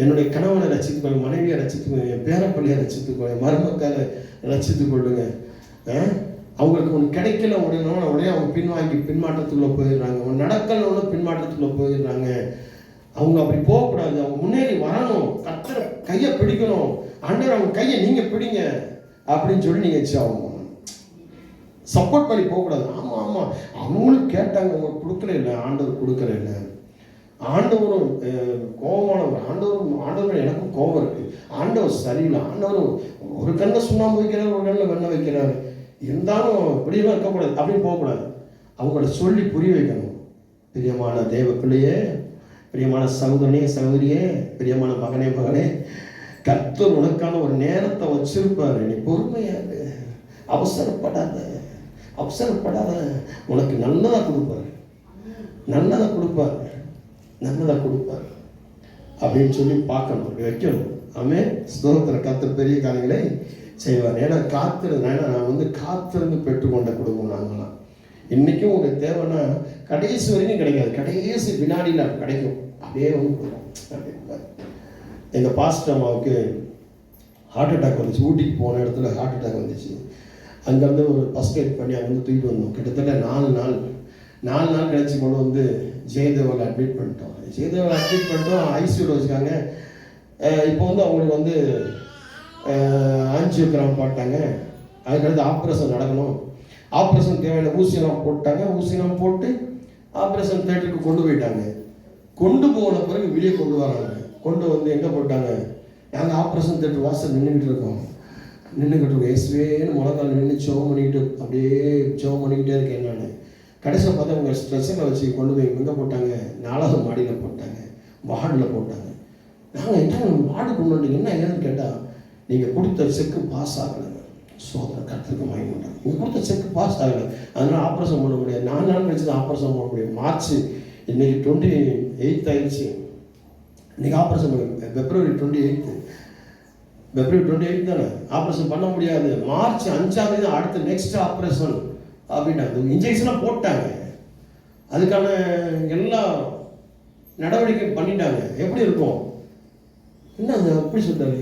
என்னுடைய கணவனை ரட்சித்துக் கொள்ளுங்க, மனைவியை ரட்சித்துக் கொள்ளுங்க, என் பேரப்பள்ளியை ரட்சித்துக் கொள்ளுங்க, மருமக்களை ரட்சித்துக் கொள்ளுங்க. அவங்களுக்கு ஒன்று கிடைக்கல உடனே அவங்க பின்வாங்கி பின்மாற்றத்துக்குள்ளே போயிடுறாங்க, அவங்க நடக்கலன்னு பின்மாற்றத்துக்குள்ளே போயிடுறாங்க. அவங்க அப்படி போகக்கூடாது, அவங்க முன்னேறி வரணும், கர்த்தரை கையை பிடிக்கணும். ஆண்டவர் அவங்க கையை நீங்கள் பிடிங்க அப்படின்னு சொல்லி நீங்கள் அவங்க சப்போர்ட் பண்ணி போகக்கூடாது. ஆமாம் அவங்களும் கேட்டாங்க, அவங்க கொடுக்கல இல்லை, ஆண்டவர் கொடுக்கல இல்லை. ஆண்டவரும் கோபமானவர், ஆண்டவர் எனக்கும் கோபம் இருக்குது, ஆண்டவர் சரியில்லை, ஆண்டவர் ஒரு கண்ணில் சுண்ணாம்பு வைக்கிறார், ஒரு கண்ணில் வெண்ணெய் வைக்கிறார், இருந்தாலும் இப்படியெல்லாம் இருக்கக்கூடாது அப்படின்னு போகக்கூடாது. அவங்கள சொல்லி புரிய வைக்கணும். பிரியமான தேவ பிள்ளையே, பிரியமான சகோதரியே, பிரியமான மகனே, கர்த்தர் உனக்கான ஒரு நேரத்தை வச்சிருப்பாரு. நீ பொறுமையாக அவசரப்படாத, உனக்கு நல்லதாக கொடுப்பார் அப்படின்னு சொல்லி பார்க்கணும், வைக்கணும். ஆமே. ஸ்தோத்திரம். கர்த்தர் பெரிய காரியங்களை செய்வார். ஏன்னா நான் காத்திருந்து பெற்றுக்கொண்ட குடும்பம் நாங்களாம். இன்றைக்கும் உங்களுக்கு தேவைன்னா கடைசி வரைக்கும் கிடைக்காது, கடைசி வினாடியில் கிடைக்கும். அப்படியே எங்கள் பாஸ்டர் அம்மாவுக்கு ஹார்ட் அட்டாக் வந்துச்சு. ஊட்டிக்கு போன இடத்துல ஹார்ட் அட்டாக் வந்துச்சு. அங்கேருந்து ஒரு ஃபஸ்ட் எய்ட் பண்ணி அங்கே தூக்கிட்டு வந்தோம். கிட்டத்தட்ட 4 நாள் கழிச்சு கொண்டு வந்து ஜெயதேவில் அட்மிட் பண்ணிட்டோம். ஐசியூவில் வச்சுக்காங்க. இப்போ அவங்களுக்கு ஆஞ்சியோகிராம் போட்டாங்க. அதுக்கடுத்து ஆப்ரேஷன் நடக்கணும். ஆப்ரேஷன் தேவையான ஊசியெல்லாம் போட்டாங்க. ஊசியெல்லாம் போட்டு ஆப்ரேஷன் தேட்டருக்கு கொண்டு போயிட்டாங்க. கொண்டு போன பிறகு வெளியே கொண்டு வராங்க. கொண்டு வந்து எங்கே போட்டாங்க? நாங்கள் ஆப்ரேஷன் தேட்டர் வாசல் நின்றுக்கிட்டு இருக்கோம். இயேசுவேன்னு முழங்கால் நின்று அப்படியே ஜெபம் பண்ணிக்கிட்டே இருக்கேன் நான். கடைசியில் பார்த்தா அவங்க ஸ்ட்ரெஸ்ஸில் வச்சு கொண்டு போய் எங்கே போட்டாங்க? 4வது மாடியில் போட்டாங்க, வார்டில் போட்டாங்க. நாங்கள் என்ன வார்டு கொண்டு வந்தீங்க, என்ன ஏன்னு கேட்டால், நீங்கள் கொடுத்த செக்கு பாஸ் ஆகலை. சோதனை கருத்துக்கு வாங்கி மாட்டாங்க. நீங்கள் கொடுத்த செக்கு பாஸ் ஆகலை, அதனால் ஆப்ரேஷன் பண்ண முடியாது. 4 நாள் கழிச்சு தான் ஆப்ரேஷன் பண்ண முடியும். மார்ச் இன்றைக்கி 28 ஆயிடுச்சு. இன்றைக்கி ஆப்ரேஷன் பண்ண February 28 தானே ஆப்ரேஷன் பண்ண முடியாது. மார்ச் 5ஆம் தேதி அடுத்த நெக்ஸ்ட் ஆப்ரேஷன் அப்படின்ட்டாங்க. இன்ஜெக்ஷனாக போட்டாங்க, அதுக்கான எல்லா நடவடிக்கை பண்ணிட்டாங்க. எப்படி இருக்கும்? என்ன அது அப்படி சொல்லிட்டாங்க,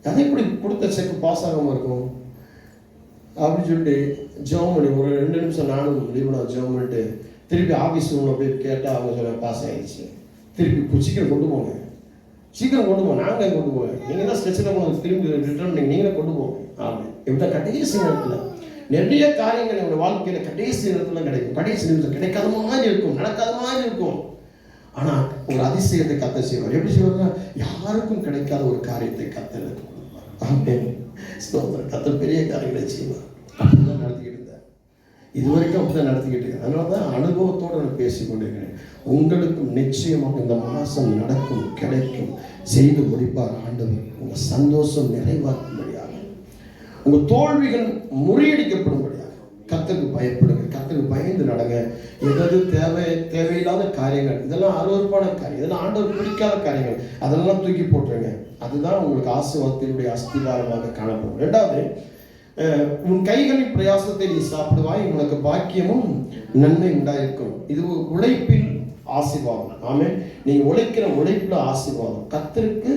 அதை எப்படி கொடுத்த செக்கு பாஸ் ஆகாமல் இருக்கும் அப்படின்னு சொல்லிட்டு ஜெபம் பண்ணி ஒரு 2 நிமிஷம் நானும் லீவ்னா ஜெபம் பண்ணிட்டு திருப்பி ஆஃபீஸ் ரூமில் போய் கேட்டால் அவங்க சொல்ல பாஸ் ஆகிடுச்சு. திருப்பி சீக்கிரம் கொண்டு போங்க, நாங்கள் கொண்டு போங்க, நீங்கள் தான் ஸ்ட்ரெச்சில் திரும்பி ரிட்டர்ன் பண்ணி நீங்களே கொண்டு போங்க. ஆமாம். இப்படி கடைசி நேரத்தில் நிறைய காரியங்கள் என்னோட வாழ்க்கையில் கடைசி நேரத்தில் கிடைக்கும். கடைசி நிமிஷம் கிடைக்காத மாதிரி இருக்கும், நடக்காத மாதிரி இருக்கும். ஆனால் ஒரு அதிசயத்தை கர்த்தர் செய்வார். எப்படி செய்வார்னா, யாருக்கும் கிடைக்காத ஒரு காரியத்தை கர்த்தர் கொடுப்பார். ஆமென். ஸ்தோத்திரம். கர்த்தர் பெரிய காரியங்களை செய்வார். அப்படிதான் நடத்திக்கிட்டு இருந்தார். இதுவரைக்கும் அப்படிதான் நடத்திக்கிட்டு இருக்கேன். அதனால தான் அனுபவத்தோடு நான் பேசிக்கொண்டிருக்கிறேன். உங்களுக்கும் நிச்சயமாக இந்த மாதம் நடக்கும், கிடைக்கும், செய்து முடிப்பார் ஆண்டவர். உங்கள் சந்தோஷம் நிறைவாக்கும்படியாக, உங்கள் தோல்விகள் முறியடிக்கப்படும்படியாக கர்த்தருக்கு பயப்படுங்க, கர்த்தருக்கு பயந்து நடங்க. எதாவது தேவையில்லாத காரியங்கள், இதெல்லாம் அருவருப்பான காரியம், இதெல்லாம் ஆண்டவர் பிடிக்காத காரியங்கள், அதெல்லாம் தூக்கி போட்டுருங்க. அதுதான் உங்களுக்கு ஆசீர்வாதத்தினுடைய அஸ்திவாரமாக காணப்படும். 2வது, உன் கைகளின் பிரயாசத்தை நீ சாப்பிடுவாய், உனக்கு பாக்கியமும் நன்மை உண்டாயிருக்கும். இது உழைப்பில் ஆசீர்வாதம். ஆமென். நீங்க உழைக்கிற உழைப்புல ஆசீர்வாதம். கர்த்தருக்கு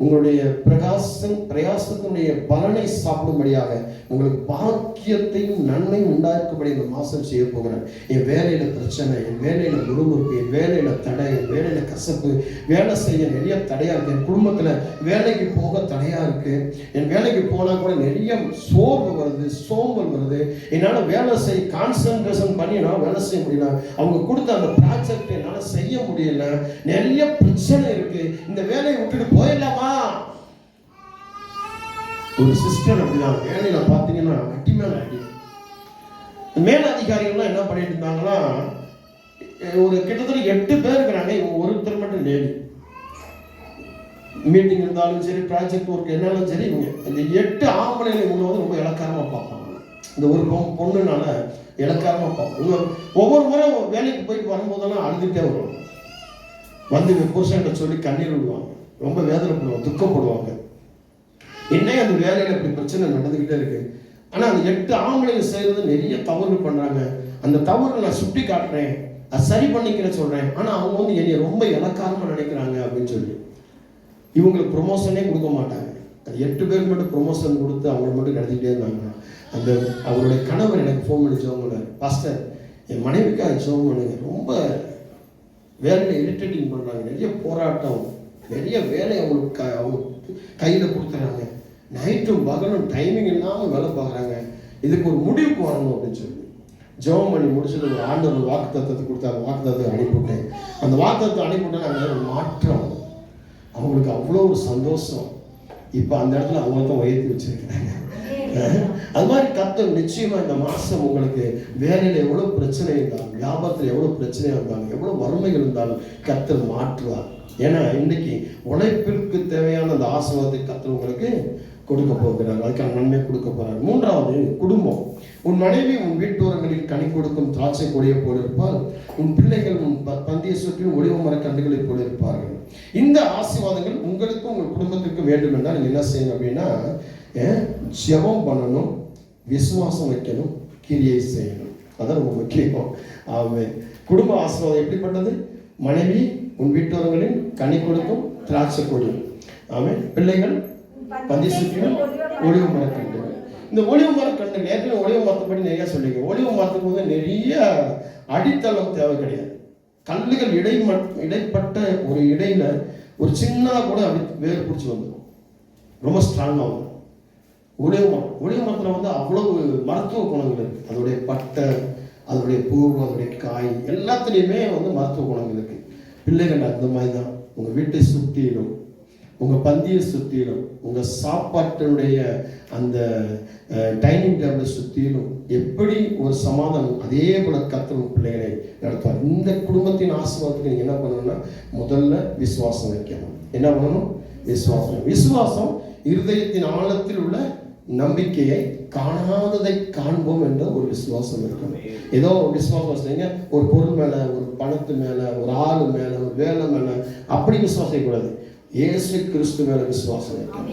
உங்களுடைய பிரயாசத்தினுடைய பலனை சாப்பிடும்படியாக உங்களுக்கு பாக்கியத்தையும் நன்மையும் உண்டாக்கும்படி இந்த மாசம் செய்ய போகிறேன். என் வேலையில பிரச்சனை, என் வேலையில முறுமுறுப்பு, என் வேலையில தடை, என் வேலையில கசப்பு, வேலை செய்ய நிறைய தடையா இருக்கு, என் குடும்பத்துல வேலைக்கு போக தடையா இருக்கு, என் வேலைக்கு போனா கூட நிறைய சோர்வு வருது, சோம்பல் வருது, என்னால வேலை செய்ய கான்சன்ட்ரேஷன் பண்ணி நான் வேலை செய்ய முடியல, அவங்க கொடுத்த அந்த ப்ராஜெக்ட் என்னால செய்ய முடியல, நிறைய பிரச்சனை இருக்கு, இந்த வேலையை விட்டுட்டு போயிடலாமா? ஒரு சிஸ்டர் அப்படிதான் வேலையில பாத்தீங்கன்னா அடி மேல அடி. மேல அதிகாரிகள்லாம் என்ன பண்ணிட்டு இருந்தாங்கன்னா, ஒரு கிட்டத்தட்ட 8 பேர் இருக்கிறாங்க, இவங்க ஒருத்தர் மட்டும் லேடி. மீட்டிங் இருந்தாலும் சரி, ப்ராஜெக்ட் ஒர்க் என்னாலும் சரி, இவங்க இந்த 8 ஆம்பளைகளை இவங்க வந்து ரொம்ப இலக்காரமா பார்ப்பாங்க. இந்த ஒரு பொண்ணுனால இலக்காரமா பார்ப்பாங்க. ஒவ்வொரு முறை வேலைக்கு போயிட்டு வரும்போதெல்லாம் அழுதுகிட்டே வருவாங்க, வந்து புருஷன்கிட்ட சொல்லி கண்ணீர் விடுவாங்க, ரொம்ப வேதனைப்படுவாங்க, துக்கப்படுவாங்க. என்ன அந்த வேலையில இப்படி பிரச்சனை நடந்துகிட்டே இருக்கு. ஆனா அந்த 8 ஆம்பளைங்க செய்யறது நிறைய தவறுகள் பண்றாங்க. அந்த தவறு நான் சுட்டி காட்டுறேன், அதை சரி பண்ணிக்கிறேன் சொல்றேன். ஆனா அவங்க வந்து என்னைய ரொம்ப இலக்காரமா நினைக்கிறாங்க அப்படின்னு சொல்லி இவங்களுக்கு ப்ரொமோஷனே கொடுக்க மாட்டாங்க. அது 8 பேருக்கு மட்டும் ப்ரொமோஷன் கொடுத்து அவங்க மட்டும் நடத்திக்கிட்டே இருந்தாங்க. அந்த அவருடைய கணவர் எனக்கு ஃபோன் பண்ணி ஜோம், பாஸ்டர் என் மனைவிக்காக ஜோம் பண்ணுங்க, ரொம்ப வேலையில இரிட்டேட்டிங் பண்றாங்க, நிறைய போராட்டம், நிறைய வேலை அவங்களுக்கு அவங்க கையில கொடுத்துறாங்க, நைட்டும் பகலும் டைமிங் இல்லாமல் வேலை பார்க்குறாங்க, இதுக்கு ஒரு முடிவுக்கு வரணும் அப்படின்னு சொல்லி ஜெபம் பண்ணி முடிச்சுட்டு ஒரு ஆண்டவர் வாக்குத்தத்தத்தை கொடுத்தாரு. வாக்குத்தத்தை அனுப்பிவிட்டேன். அந்த வாக்குத்தத்தை அனுப்பிவிட்டேன், அங்கே ஒரு மாற்றம், அவங்களுக்கு அவ்வளோ ஒரு சந்தோஷம். இப்போ அந்த இடத்துல அவங்க தான் உயர்த்தி வச்சிருக்கிறாங்க. அது மாதிரி கர்த்தர் நிச்சயமா இந்த மாசம் உங்களுக்கு வேலையில எவ்வளவு பிரச்சனை இருந்தாலும், வியாபாரத்தில் எவ்வளவு பிரச்சனை இருந்தாலும், எவ்வளவு வறுமைகள் இருந்தாலும் கர்த்தர் மாற்றுவார். ஏன்னா இன்னைக்கு உழைப்பிற்கு தேவையான அந்த ஆசீர்வாதத்தை கர்த்தர் உங்களுக்கு கொடுக்க போகிறார், அதுக்கான நன்மை கொடுக்க போறார். 3வது குடும்பம். உன் மனைவி உன் வீட்டோரங்களில் கனி கொடுக்கும் திராட்சை கொடியை போல இருப்பார், உன் பிள்ளைகள் உன் பந்திய சுற்றிலும் ஒளிவ மர கன்றுகளை போல இருப்பார்கள். இந்த ஆசீர்வாதங்கள் உங்களுக்கும் உங்கள் குடும்பத்திற்கும் வேண்டும் என்றால் நீங்க என்ன செய்யணும் அப்படின்னா, ஜெபம் பண்ணணும், விசுவாசம் வைக்கணும், கிரியை செய்யணும். அதான் ரொம்ப முக்கியம். ஆமென். குடும்ப ஆசீர்வாதம் எப்படிப்பட்டது? மனைவி உன் வீட்டோரங்களில் கனி கொடுக்கும் திராட்சை கொடி. ஆமென். பிள்ளைகள் பந்தி சுற்றிலும் ஒளிவு மரக்கன்றுகள். இந்த ஒளிவு மரக்கன்றுகள் ஏற்கனவே ஒளிவு மரத்தைப்படி நிறைய சொல்லியிருக்கேன். ஒளிவு மரத்துக்கு வந்து நிறைய அடித்தளம் தேவை கிடையாது. கல்லுகள் இடைப்பட்ட ஒரு இடையில ஒரு சின்னதாக கூட அப்படி வேர் பிடிச்சி வந்துடும், ரொம்ப ஸ்ட்ராங்காக வரும். ஒளிவு மரத்தில் வந்து அவ்வளவு மருத்துவ குணங்கள் இருக்கு. அதோடைய பட்டை, அதோடைய பூ, அதோடைய காய் எல்லாத்துலேயுமே வந்து மருத்துவ குணங்கள் இருக்கு. பிள்ளைகள் அந்த மாதிரி தான். உங்கள் வீட்டை சுற்றிலும், உங்கள் பந்தியை சுற்றிலும், உங்கள் சாப்பாட்டினுடைய அந்த டைனிங் டேபிளை சுற்றிலும் எப்படி ஒரு சமாதானம், அதே போல கர்த்தர் பிள்ளைகளை நடத்துவார். இந்த குடும்பத்தின் ஆசீர்வாதத்துக்கு நீங்கள் என்ன பண்ணணும்னா, முதல்ல விசுவாசம் வைக்கணும். என்ன பண்ணணும்? விசுவாசம். விசுவாசம் இருதயத்தின் ஆழத்தில் உள்ள நம்பிக்கையை காணாததை காண்போம் என்ற ஒரு விசுவாசம் இருக்கணும். ஏதோ விசுவாசம் வச்சுங்க, ஒரு பொருள் மேல, ஒரு பணத்து மேல, ஒரு ஆளு மேல, ஒரு வேலை மேல அப்படி விசுவாசம் கூடாது. இயேசு கிறிஸ்து மேல விசுவாசம் வைக்கணும்.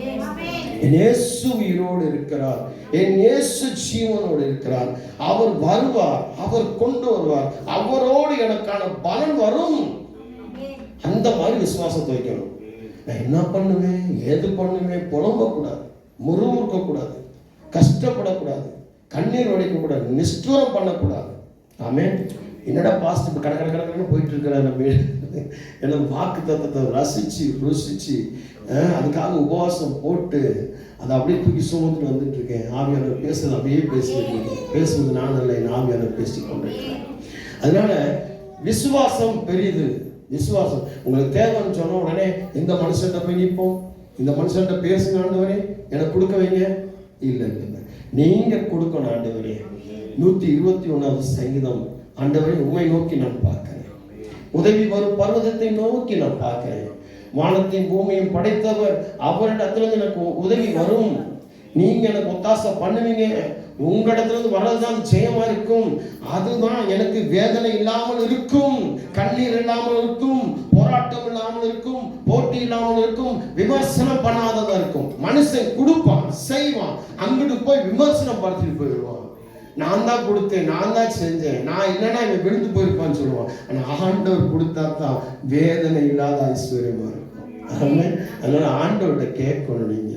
என் இயேசு உயிரோடு இருக்கிறார், என் இயேசு ஜீவனோடு இருக்கிறார், அவர் வருவார், அவர் கொண்டு வருவார், அவரோடு எனக்கான பலன் வரும். அந்த மாதிரி விசுவாசத்தை வைக்கணும். நான் என்ன பண்ணுவேன், ஏது பண்ணுவேன், புலம்பக்கூடாது, முறுமுறுக்க கூடாது, கஷ்டப்படக்கூடாது, கண்ணீர் வடிக்கக்கூடாது, நிஷ்டூரம் பண்ணக்கூடாது. ஆமென். என்னடா பாஸ்ட் இப்போ கடற்கடன்னு போயிட்டு இருக்கிற நம்ம என்ன வாக்கு தத்தத்தை ரசிச்சு ருசிச்சு அதுக்காக உபவாசம் போட்டு அதை அப்படியே தூக்கி சுமந்துட்டு வந்துட்டு இருக்கேன். ஆவியானவர் பேசுறது அப்படியே பேசிட்டு இருக்கேன். பேசுவது நான் இல்லை, என் ஆவியானவர் பேசி கொண்டிருக்கிறேன். அதனால விசுவாசம் பெரியது. விசுவாசம் உங்களுக்கு தேவைன்னு சொன்ன உடனே இந்த மனுஷன்கிட்ட போய் நிற்போம், இந்த மனுஷன்கிட்ட பேசுங்க ஆண்டவரே எனக்கு கொடுக்க வைங்க. இல்லை இல்லை இல்லை, நீங்க கொடுக்கணும் ஆண்டவரே. 121வது சங்கீதம், ஆண்டவரே உம்மை நோக்கி நான் பார்க்கிறேன், உதவி வரும் பர்வதத்தை நோக்கி நான் பார்க்கிறேன், வானத்தையும் பூமியும் படைத்தவர் அவரிடத்திலிருந்து எனக்கு உதவி வரும், நீங்க எனக்கு ஒத்தாசை பண்ணுவீங்க, உங்களிடத்திலிருந்து வர்றதுதான் ஜெயமா இருக்கும், அதுதான் எனக்கு வேதனை இல்லாமல் இருக்கும், கண்ணீர் இல்லாமல் இருக்கும், போராட்டம் இல்லாமல் இருக்கும், போட்டி இல்லாமல் இருக்கும், விமர்சனம் பண்ணாததா இருக்கும். மனுஷன் கொடுப்பான், செய்வான், அங்கிட்டு போய் விமர்சனம் பார்த்துட்டு போயிடுவான். நான் தான் கொடுத்தேன், நான் தான் செஞ்சேன், நான் இல்லைன்னா இவன் விழுந்து போயிருப்பான்னு சொல்லுவான். ஆனால் ஆண்டவர் கொடுத்தா தான் வேதனை இல்லாத ஐஸ்வர்யமா இருக்கும். அதனால ஆண்டவர்கிட்ட கேட்கணும். நீங்க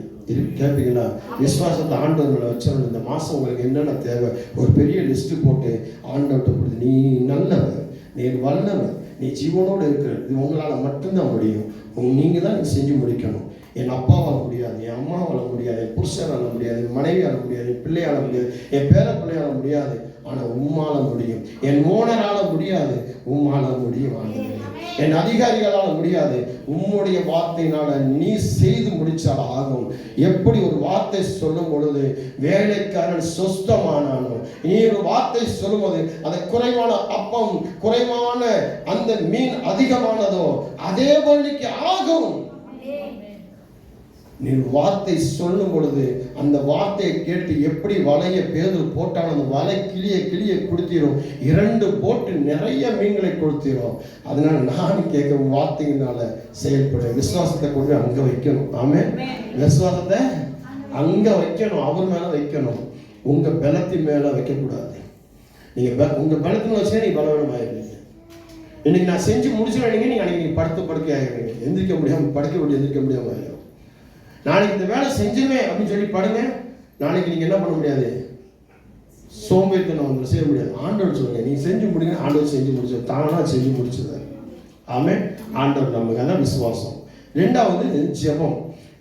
கேட்பீங்களா? விசுவாசத்தை ஆண்டவர்களை வச்சவங்க இந்த மாதம் உங்களுக்கு என்னென்ன தேவை ஒரு பெரிய லிஸ்ட்டு போட்டு ஆண்டவர்கிட்ட கொடுத்து, நீ நல்லவர், நீ வல்லவர், நீ ஜீவனோடு இருக்கிற, இது உங்களால் மட்டும்தான் முடியும். நீங்கள் தான் நீங்கள் செஞ்சு முடிக்கணும். என் அப்பாவால் முடியாது, என் அம்மாவால் முடியாது, என் புருஷனால முடியாது, என் மனைவியால் முடியாது, என் பிள்ளையால் முடியாது, என் பேர பிள்ளையால் முடியாது, ஆனால் உம்மால முடியும். என் ஓனரால முடியாது, உம்மால முடியும். என் அதிகாரிகளால் முடியாது, உம்முடைய வார்த்தையினால நீ செய்து முடிச்சால் ஆகும். எப்படி ஒரு வார்த்தை சொல்லும் பொழுது வேலைக்காரன் சொஸ்தமானானோ, நீ ஒரு வார்த்தை சொல்லும்போது அது குறைவான அப்பம், குறைவான அந்த மீன் அதிகமானதோ அதே வழிக்கு ஆகும். நீ வார்த்தை சொல்லும் பொழுது அந்த வார்த்தையை கேட்டு எப்படி வலைய பேதுரு போட்டாலும் அந்த வலை கிளிய கொடுத்திரும். 2 போட்டு நிறைய மீன்களை கொடுத்திரும். அதனால நான் கேட்க வார்த்தையினால செயல்பட விசுவாசத்தை கொண்டு அங்க வைக்கணும். ஆமென். விசுவாசத்தை அங்க வைக்கணும், அவர் மேல வைக்கணும். உங்க பலத்தின் மேல வைக்கக்கூடாது. நீங்க உங்க பலத்தின் வச்சா நீங்க பலவீனம் ஆயிருவீங்க. இன்னைக்கு நான் செஞ்சு முடிச்சுடுவீங்க, நீங்க அன்னைக்கு படுக்கை ஆகிடுவீங்க, எந்திரிக்க முடியாம எந்திரிக்க முடியாம ஆயிடும். நாளைக்கு இந்த வேலை செஞ்சுருவேன் அப்படின்னு சொல்லி படுங்க, நாளைக்கு நீங்க என்ன பண்ண முடியாது, சோம்பேறித்தனம் வந்து செய்ய முடியாது. ஆண்டவர் சொல்லுங்க, நீ செஞ்சு முடிங்க, ஆண்டவர் செஞ்சு முடிச்சு தானா செஞ்சு முடிச்சது. ஆமென். ஆண்டவர் நமக்கு அதான் விசுவாசம். 2வது ஜெபம்.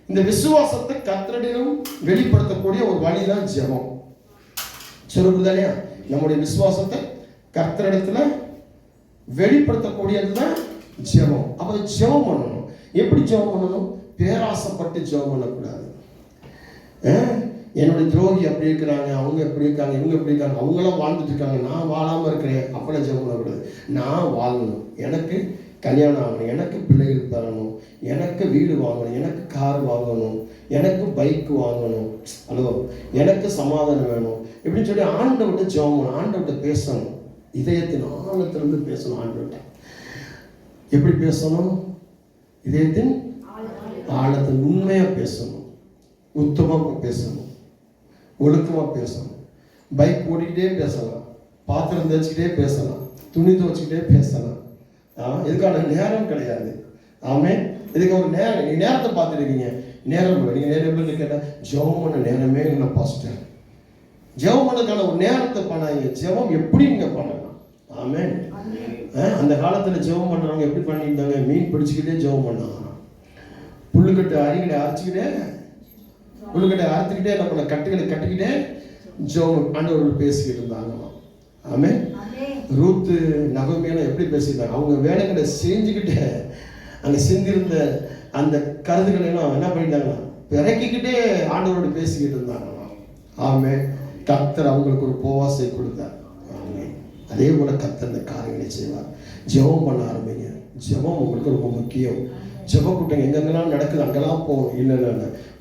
இந்த விசுவாசத்தை கர்த்தரிடம் வெளிப்படுத்தக்கூடிய ஒரு வழிதான் ஜெபம். சொல்லுதா இல்லையா? நம்முடைய விசுவாசத்தை கர்த்தரிடத்துல வெளிப்படுத்தக்கூடியதுதான் ஜெபம். அப்ப ஜெபம் பண்ணணும். எப்படி ஜெபம் பண்ணணும்? பேராசைப்பட்டு ஜெபம் பண்ணக்கூடாது. என்னுடைய துரோகி அப்படி இருக்கிறாங்க, அவங்க எப்படி இருக்காங்க, இவங்க எப்படி இருக்காங்க, அவங்களாம் வாழ்ந்துட்டு இருக்காங்க, நான் வாழாமல் இருக்கிறேன் அப்படிலாம் ஜெபம் பண்ணக்கூடாது. நான் வாழணும், எனக்கு கல்யாணம் ஆகணும், எனக்கு பிள்ளைகள் பெறணும், எனக்கு வீடு வாங்கணும், எனக்கு கார் வாங்கணும், எனக்கு பைக்கு வாங்கணும், ஹலோ எனக்கு சமாதானம் வேணும் இப்படின்னு சொல்லி ஆண்டவர்கிட்ட ஜெபம் பண்ணணும். ஆண்டவர்கிட்ட பேசணும், இதயத்தின் ஆழத்திலிருந்து பேசணும். ஆண்டவர்கிட்ட எப்படி பேசணும்? இதயத்தின் ஆழத்தில் உண்மையா பேசணும், உத்தமமா பேசணும், ஒழுக்கமா பேசணும். பைக் ஓடிக்கிட்டே பேசலாம், பாத்திரம் தேய்ச்சிக்கிட்டே பேசலாம், துணி துவச்சிக்கிட்டே பேசலாம். இதுக்கான நேரம் கிடையாது. ஆமென். இதுக்கு ஒரு நேரம், நீங்க நேரத்தை பார்த்துருக்கீங்க. நேரம் நீங்க நேரம் கேட்டால் ஜெபம் பண்ண நேரமே இல்லை பாஸ்டர். ஜெபம் பண்ணதுக்கான ஒரு நேரத்தை பண்ணாங்க. ஜெபம் எப்படி நீங்க பண்ணலாம்? ஆமென். அந்த காலத்துல ஜெபம் பண்றவங்க எப்படி பண்ணியிருந்தாங்க? மீன் பிடிச்சிக்கிட்டே ஜெபம் பண்ணாங்க. புல்லுக்கட்டு அரிகளை அரைச்சிக்கிட்டே, புல்லுக்கட்டை அரைச்சிக்கிட்டே என்ன பண்ண, கட்டுகளை கட்டிக்கிட்டே ஜெபம் ஆண்டவர்கள் பேசிக்கிட்டு இருந்தாங்க. ஆமென். ரூத்து நகோமியெல்லாம் எப்படி பேசியிருந்தாங்க? அவங்க வேலைகளை செஞ்சுக்கிட்டே அங்கே செஞ்சிருந்த அந்த கருதுகளை எல்லாம் என்ன பண்ணிட்டாங்க, பிறக்கிக்கிட்டே ஆண்டவரோடு பேசிக்கிட்டு இருந்தாங்க. ஆமென். கர்த்தர் அவங்களுக்கு ஒரு போவாசை கொடுத்தார். ஆமென். அதே போல கர்த்தர் இந்த காரியங்களை செய்வார். ஜெபம் பண்ண ஆரம்பிங்க. ஜெபம் உங்களுக்கு ரொம்ப முக்கியம். ஜெப கூட்டம் எங்கெங்கெல்லாம் நடக்குது அங்கெல்லாம் போகணும். இல்லை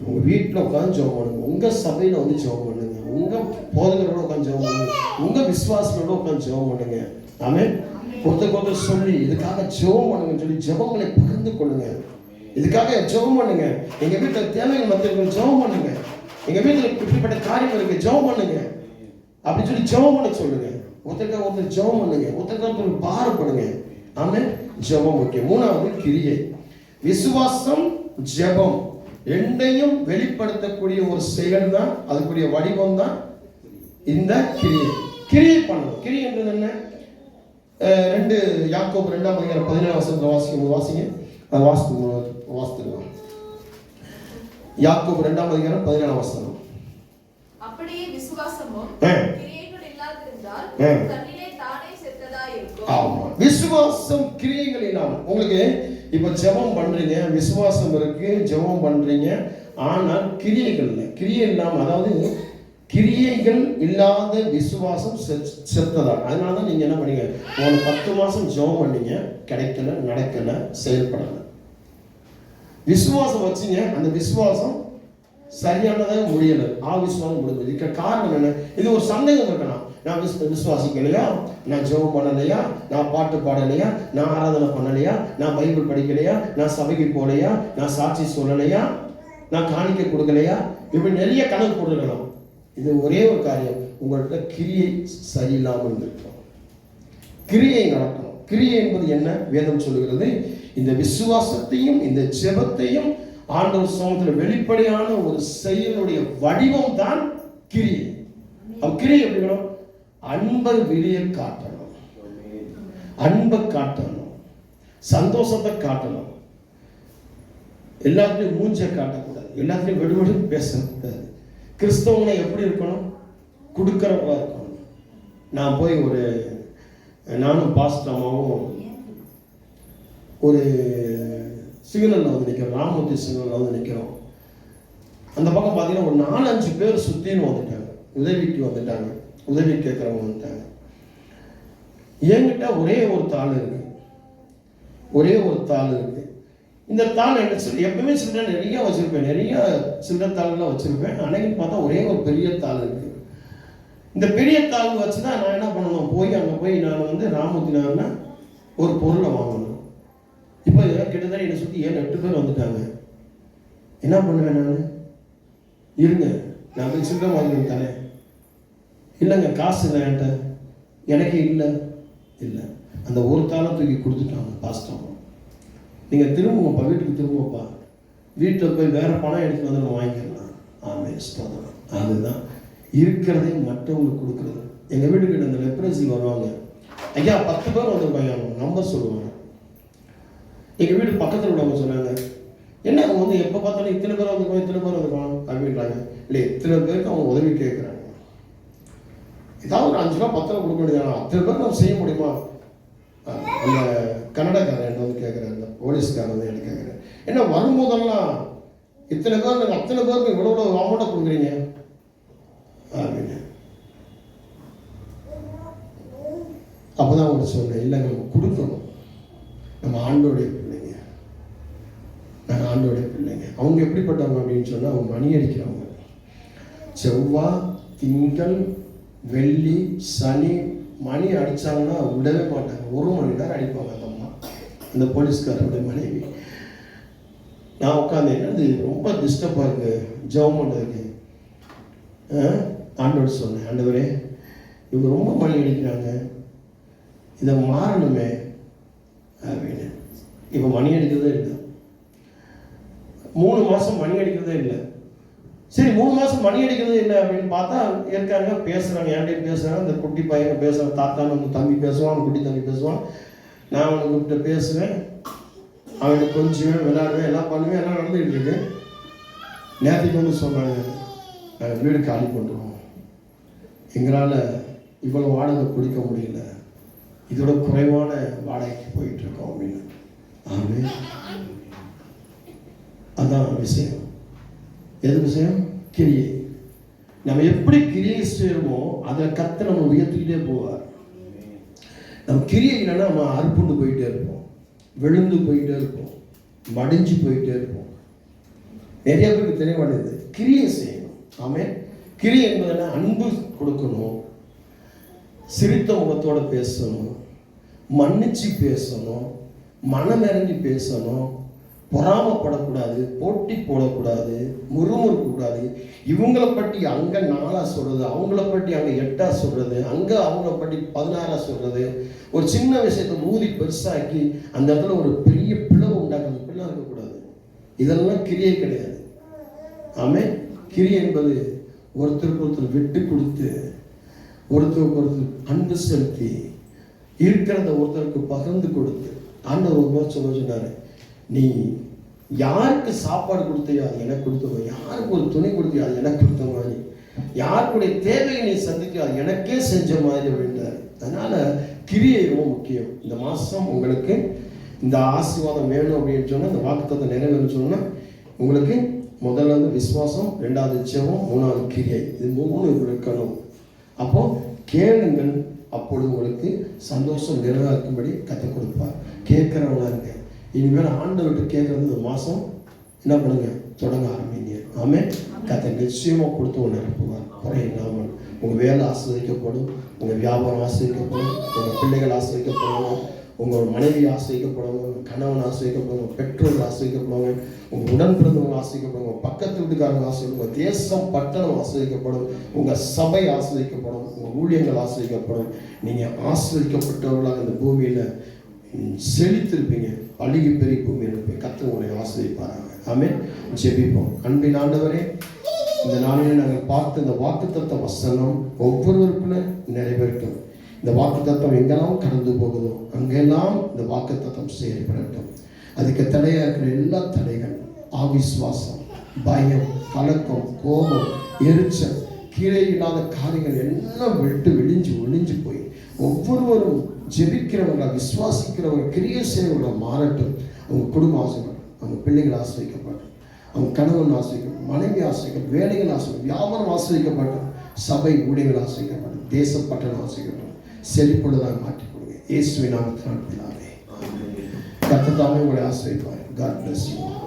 உங்கள் வீட்டில் உட்காந்து ஜெபம் பண்ணுங்க, உங்கள் சபையில் வந்து ஜெபம் பண்ணுங்க, உங்கள் போதகரோட உட்காந்து ஜெபம் பண்ணுங்க, உங்கள் விசுவாசத்தோட உட்காந்து ஜெபம் பண்ணுங்க. ஆமென். ஒருத்தர் சொல்லி இதுக்காக ஜெபம் பண்ணுங்கன்னு சொல்லி ஜெபங்களை பகிர்ந்து கொள்ளுங்க. இதுக்காக ஜெபம் பண்ணுங்க. எங்க வீட்டில் தேவைகள் மத்தியில் ஜெபம் பண்ணுங்க. எங்க வீட்டில் இப்படிப்பட்ட காரியம் இருக்கு, ஜெபம் பண்ணுங்க அப்படின்னு சொல்லி ஜெபம் பண்ண சொல்லுங்க. ஒருத்தர் ஜெபம் பண்ணுங்க, ஒருத்தர் பாரப்படுங்க. ஆமென். ஜெபம் முக்கியம். 3வது கிரியை. விசுவாசம் ஜெபம் ரெண்டையும் வெளிப்படுத்தக்கூடிய ஒரு செயல் தான், அதுக்குரிய வடிவம் தான் இந்த கிரியை. கிரியை பண்ணணும். கிரியை என்றது என்ன? 2 யாக்கோபு 2:17 வாசிங்க. அது வாசித்துக்கலாம். யாக்கோபு 2:17. அப்படியே விசுவாசமும் கிரியைகள் இல்லாதிருந்தால் தன்னிலே தானே செத்ததாய் இருக்கும். ஆமா, விசுவாசம் கிரியைகள் இல்லாமல். உங்களுக்கு இப்ப ஜெபம் பண்றீங்க, விசுவாசம் இருக்கு, ஜெபம் பண்றீங்க, ஆனால் கிரியைகள் இல்லை. கிரியை இல்லாம, அதாவது கிரியைகள் இல்லாத விசுவாசம் செத்ததா. அதனாலதான் நீங்க என்ன பண்ணீங்க, ஒரு 10 மாசம் ஜெபம் பண்ணீங்க, கிடைக்கல, நடக்கல, செயல்படல. விசுவாசம் வச்சீங்க, அந்த விசுவாசம் சரியானதாக முடியல, விசுவாசம் முடிஞ்சது. இதுக்கு காரணம் என்ன? இது ஒரு சந்தேகம் இருக்கலாம். நான் விசுவாசிக்கலையா, நான் ஜெபம் பண்ணலையா, நான் பாட்டு பாடலையா, நான் ஆராதனை பண்ணலையா, நான் பைபிள் படிக்கலையா, நான் சபைக்கு போகலையா, நான் சாட்சி சொல்லலையா, நான் காணிக்கை கொடுக்கலையா, இப்படி நிறைய கணக்கு கொடுக்கலாம். இது ஒரே ஒரு காரியம், உங்கள்கிட்ட கிரியை சரியில்லாமல் இருக்கும். கிரியை நடக்கணும். கிரியை என்பது என்ன? வேதம் சொல்லுகிறது, இந்த விசுவாசத்தையும் இந்த ஜெபத்தையும் ஆண்டவர் சமூகத்தில் வெளிப்படையான ஒரு செயலுடைய வடிவம் தான் கிரியை. கிரியை எப்படி வேணும்? அன்பை வெளியே காட்டணும், அன்பை காட்டணும், சந்தோஷத்தை காட்டணும். எல்லாத்தையும் மூஞ்ச காட்டக்கூடாது, எல்லாத்தையும் வெடுவெடு பேசக்கூடாது. கிறிஸ்தவனை எப்படி இருக்கணும்? கொடுக்கிறவா இருக்கணும். நான் போய் நானும் பாஸ்டமாவும் ஒரு சிக்னலில் வந்து நிற்கிறோம், ராமூர்த்தி சிக்னலில் வந்து நிற்கிறோம். அந்த பக்கம் பார்த்தீங்கன்னா ஒரு 4-5 பேர் சுற்றின்னு வந்துட்டாங்க, உதவிக்கு வந்துட்டாங்க, உதவி கேட்குறவங்க வந்துட்டாங்க. என்கிட்ட ஒரே ஒரு தாள் இருக்கு, ஒரே ஒரு தாள் இருக்கு. இந்த தாள் என்ன சொல்லி எப்பவுமே சில்லறை நிறைய வச்சிருப்பேன், நிறைய சில்லறை தாள்லாம் வச்சிருப்பேன். அன்னைக்கு பார்த்தா ஒரே ஒரு பெரிய தாள் இருக்கு. இந்த பெரிய தாள் வச்சுதான் நான் என்ன பண்ணணும், அங்கே போய் நான் வந்து ராமூர்த்தி நகர்னா ஒரு பொருளை வாங்கணும். இப்போ கிட்டத்தட்ட என்னை சுற்றி 7-8 பேர் வந்துட்டாங்க. என்ன பண்ணுவேன் நான்? இருங்க, நான் போய் சில்லறை வாங்கி தரேன். இல்லைங்க, காசு இல்லை என்கிட்ட, எனக்கு இல்லை. அந்த ஒரு தாளை தூக்கி கொடுத்துட்டாங்க பாஸ்டம். நீங்கள் திரும்புங்கப்பா, வீட்டுக்கு திரும்பப்பா, வீட்டில் போய் வேறு பணம் எடுத்து வந்து நம்ம வாங்கிக்கலாம். ஸ்தோத்திரம். அதுதான் இருக்கிறதே மற்றவங்களுக்கு கொடுக்குறது. எங்கள் வீட்டுக்கிட்ட அந்த லெப்ரசி வருவாங்க, ஐயா 10 பேர் வந்துருப்பாங்க, அவங்க நம்பர் சொல்லுவாங்க. எங்கள் வீட்டு பக்கத்தில் உள்ளவங்க சொன்னாங்க, என்ன அவங்க வந்து எப்போ பார்த்தாலும் இத்தனை பேர் வந்துருக்கோம், இத்தனை பேர் வந்துருக்கோம் அப்படின்றாங்க. இல்லை, இத்தனை பேருக்கு அவங்க உதவி கேட்குறாங்க. ஏதாவது ஒரு 5 ரூபா 10 ரூபா கொடுக்க வேண்டியதானா? அத்தனை பேர் நம்ம செய்ய முடியுமா? அந்த கன்னடக்காரன் என்ன வந்து கேட்குறாரு, அந்த போலீஸ்காரன் வந்து என்ன கேட்குறேன், என்ன வரும்போதெல்லாம் இத்தனை பேர் நீங்கள் அத்தனை பேருக்கு இவ்வளோ அமௌண்ட்டை கொடுக்குறீங்க அப்படின்னு. அப்போதான் அவங்க சொன்னேன், இல்லை நம்ம கொடுக்கணும், நம்ம ஆண்டோடைய பிள்ளைங்க, நாங்கள் ஆண்டோடைய பிள்ளைங்க. அவங்க எப்படிப்பட்டவங்க அப்படின்னு சொன்னால், அவங்க மணி அடிக்கிறவங்க. செவ்வாய், திங்கள், வெள்ளி, சனி மணி அடித்தாங்கன்னா விடவே மாட்டாங்க. 1 மணி நேரம் அடிப்பாங்க அந்த அம்மா, அந்த போலீஸ்காரோட மனைவி. நான் உட்காந்து என்னது ரொம்ப டிஸ்டர்பாக இருக்குது ஜெபம் பண்ணுறதுக்கு. ஆண்டவர் சொன்னேன், ஆண்டவரே இவங்க ரொம்ப மணி அடிக்கிறாங்க, இதை மாறணுமே அப்படின்னு. இப்போ மணி அடிக்கிறதே இல்லை, 3 மாதம் மணி அடிக்கிறதே இல்லை. சரி, 3 மாதம் மணி அடிக்கிறதே இல்லை அப்படின்னு பார்த்தா இருக்காங்க, பேசுகிறாங்க, ஏன்டையும் பேசுகிறாங்க. இந்த குட்டி பையனை பேசுகிறாங்க, தாத்தான்னு வந்து தம்பி பேசுவான், குட்டி தம்பி பேசுவான். நான் அவனுக்கு கூப்பிட்டு பேசுவேன், அவனுக்கு கொஞ்சம் விளையாடுவேன், எல்லாம் பண்ணுவேன், எல்லாம் நடந்துகிட்டு இருக்கு. நேற்றுக்கு வந்து சொன்னாங்க, நாங்கள் வீடு காலி பண்ணுறோம், எங்களால் இவ்வளோ வாடகை பிடிக்க முடியல, இதோட குறைவான வாடகைக்கு போயிட்டுருக்கோம் அப்படின்னு. ஆமே, அதான் விஷயம். எது விஷயம்? கிரியை. நம்ம எப்படி கிரியை செய்யறோமோ அதில் கர்த்தர் நம்ம உயர்த்திக்கிட்டே போவார். நம்ம கிரியை இல்லைன்னா நம்ம அறுப்புண்டு போயிட்டே இருப்போம், விழுந்து போயிட்டே இருப்போம், மடிஞ்சு போயிட்டே இருப்போம். நிறைய பேருக்கு தெரிய மாட்டேங்குது. கிரியை செய்யணும். ஆமே, கிரியை என்பதுன்னா அன்பு கொடுக்கணும், சிரித்த முகத்தோட பேசணும், மன்னிச்சு பேசணும், மனம் இறங்கி பேசணும், பொறாமப்படக்கூடாது, போட்டி போடக்கூடாது, முறுமுறுக்கக்கூடாது. இவங்களை பற்றி அங்கே 4 சொல்கிறது, அவங்கள பற்றி அங்கே 8 சொல்கிறது, அங்கே அவங்கள பற்றி 16 சொல்கிறது. ஒரு சின்ன விஷயத்தை ஊதி பெருசாக்கி அந்த இடத்துல ஒரு பெரிய பிளவு உண்டாக்குறது, இப்படிலாம் இருக்கக்கூடாது. இதெல்லாம் கிரியை கிடையாது. ஆமே, கிரியை என்பது ஒருத்தருக்கு ஒருத்தர் விட்டு கொடுத்து, ஒருத்தருக்கு ஒருத்தர் அன்பு செலுத்தி, இருக்கிறத ஒருத்தருக்கு பகிர்ந்து கொடுத்து. ஆண்டவர் ஒரு மாதிரி சொன்னார், நீ யாருக்கு சாப்பாடு கொடுத்தையோ அது எனக்கு கொடுத்தவோ, யாருக்கு ஒரு துணி கொடுத்தியோ அது எனக்கு கொடுத்த மாதிரி, யாருக்குடைய தேவையை நீ சந்திக்க அது எனக்கே செஞ்ச மாதிரி அப்படின்றார். அதனால கிரியை ரொம்ப முக்கியம். இந்த மாதம் உங்களுக்கு இந்த ஆசீர்வாதம் வேணும் அப்படின்னு சொன்னால், இந்த வாக்குத்தத்தை நிறைவேறும் சொன்னால், உங்களுக்கு முதல்ல வந்து விசுவாசம், 2வது ஜெபம், 3வது கிரியை, இது 3 இருக்கணும். அப்போ கேளுங்கள், அப்பொழுது உங்களுக்கு சந்தோஷம் நிறைவேறும்படி கற்றுக் கொடுப்பார். கேட்குறவங்களா இருங்க. இனிமேல் ஆண்டவர்கிட்ட கேட்கறது இந்த மாதம் என்ன பண்ணுங்க, தொடங்க ஆரம்பிங்க. ஆமே, கர்த்தர் நிச்சயமாக கொடுத்து ஒன்று அனுப்புவார். குறை இல்லாமல் உங்கள் வேலை ஆசிரியக்கப்படும், உங்கள் வியாபாரம் ஆசிரியக்கப்படும், உங்கள் பிள்ளைகள் ஆசிரியக்கப்படும், உங்கள் மனைவி ஆசிரியப்படுவாங்க, உங்கள் கணவன் ஆசிரியப்படுவாங்க, பெற்றோர்கள் ஆசிரியப்படுவாங்க, உங்கள் உடன் பிறந்தவங்க ஆசிரியப்படுவாங்க, பக்கத்து வீட்டுக்காரங்க ஆசிரியப்படுவாங்க, தேசம் பட்டணம் ஆசிரியப்படும், உங்கள் சபை ஆசிரியப்படும், உங்கள் ஊழியங்கள் ஆசிரியப்படும். நீங்கள் ஆசிரியப்பட்டவர்களாக இந்த பூமியில் செழித்திருப்பீங்க. அழுகி பெரிய பூமியில் இருப்பீங்க. கர்த்தர் உங்களை ஆசிரியப்பாராங்க. ஆமென். ஜெபிப்போம். அன்பின் ஆண்டவரே, இந்த நாளில் நாங்கள் பார்த்த இந்த வாக்குத்தத்த வசனம் ஒவ்வொருவருக்குள்ள நிறைவேறட்டும். இந்த வாக்குத்தத்தம் எங்கெல்லாம் கடந்து போகுதோ அங்கெல்லாம் இந்த வாக்குத்தத்தம் செயல்படட்டும். அதுக்கு தடையாக இருக்கிற எல்லா தடைகள், அவிசுவாசம், பயம், கலக்கம், கோபம், எரிச்சல், கீழே இல்லாத காரியங்கள் எல்லாம் விட்டு ஒளிஞ்சு போய் ஒவ்வொருவரும் ஜெபிக்கிறவர்களாக, விசுவாசிக்கிறவர்கள், கிரியை செய்கிறவர்களாக மாறட்டும். அவங்க குடும்பம் ஆசைப்படும், அவங்க பிள்ளைகள் ஆசிரியக்கப்படும், அவங்க கணவன் ஆசிரியக்கப்படும், மனைவி ஆசிரியக்கப்படும், வேலைகள் ஆசிரியப்படும், வியாபாரம் ஆசிரியக்கப்படும், சபை ஊழியர்கள் ஆசிரியக்கப்படும், தேச பட்டணம் ஆசிரியக்கப்படும். செழிப்புள்ளதாக மாற்றிக் கொடுங்க. இயேசுவின் நாமத்தினால் பிதாவே. கர்த்தர் தாமே உங்களை ஆசீர்வதிப்பார். God bless you.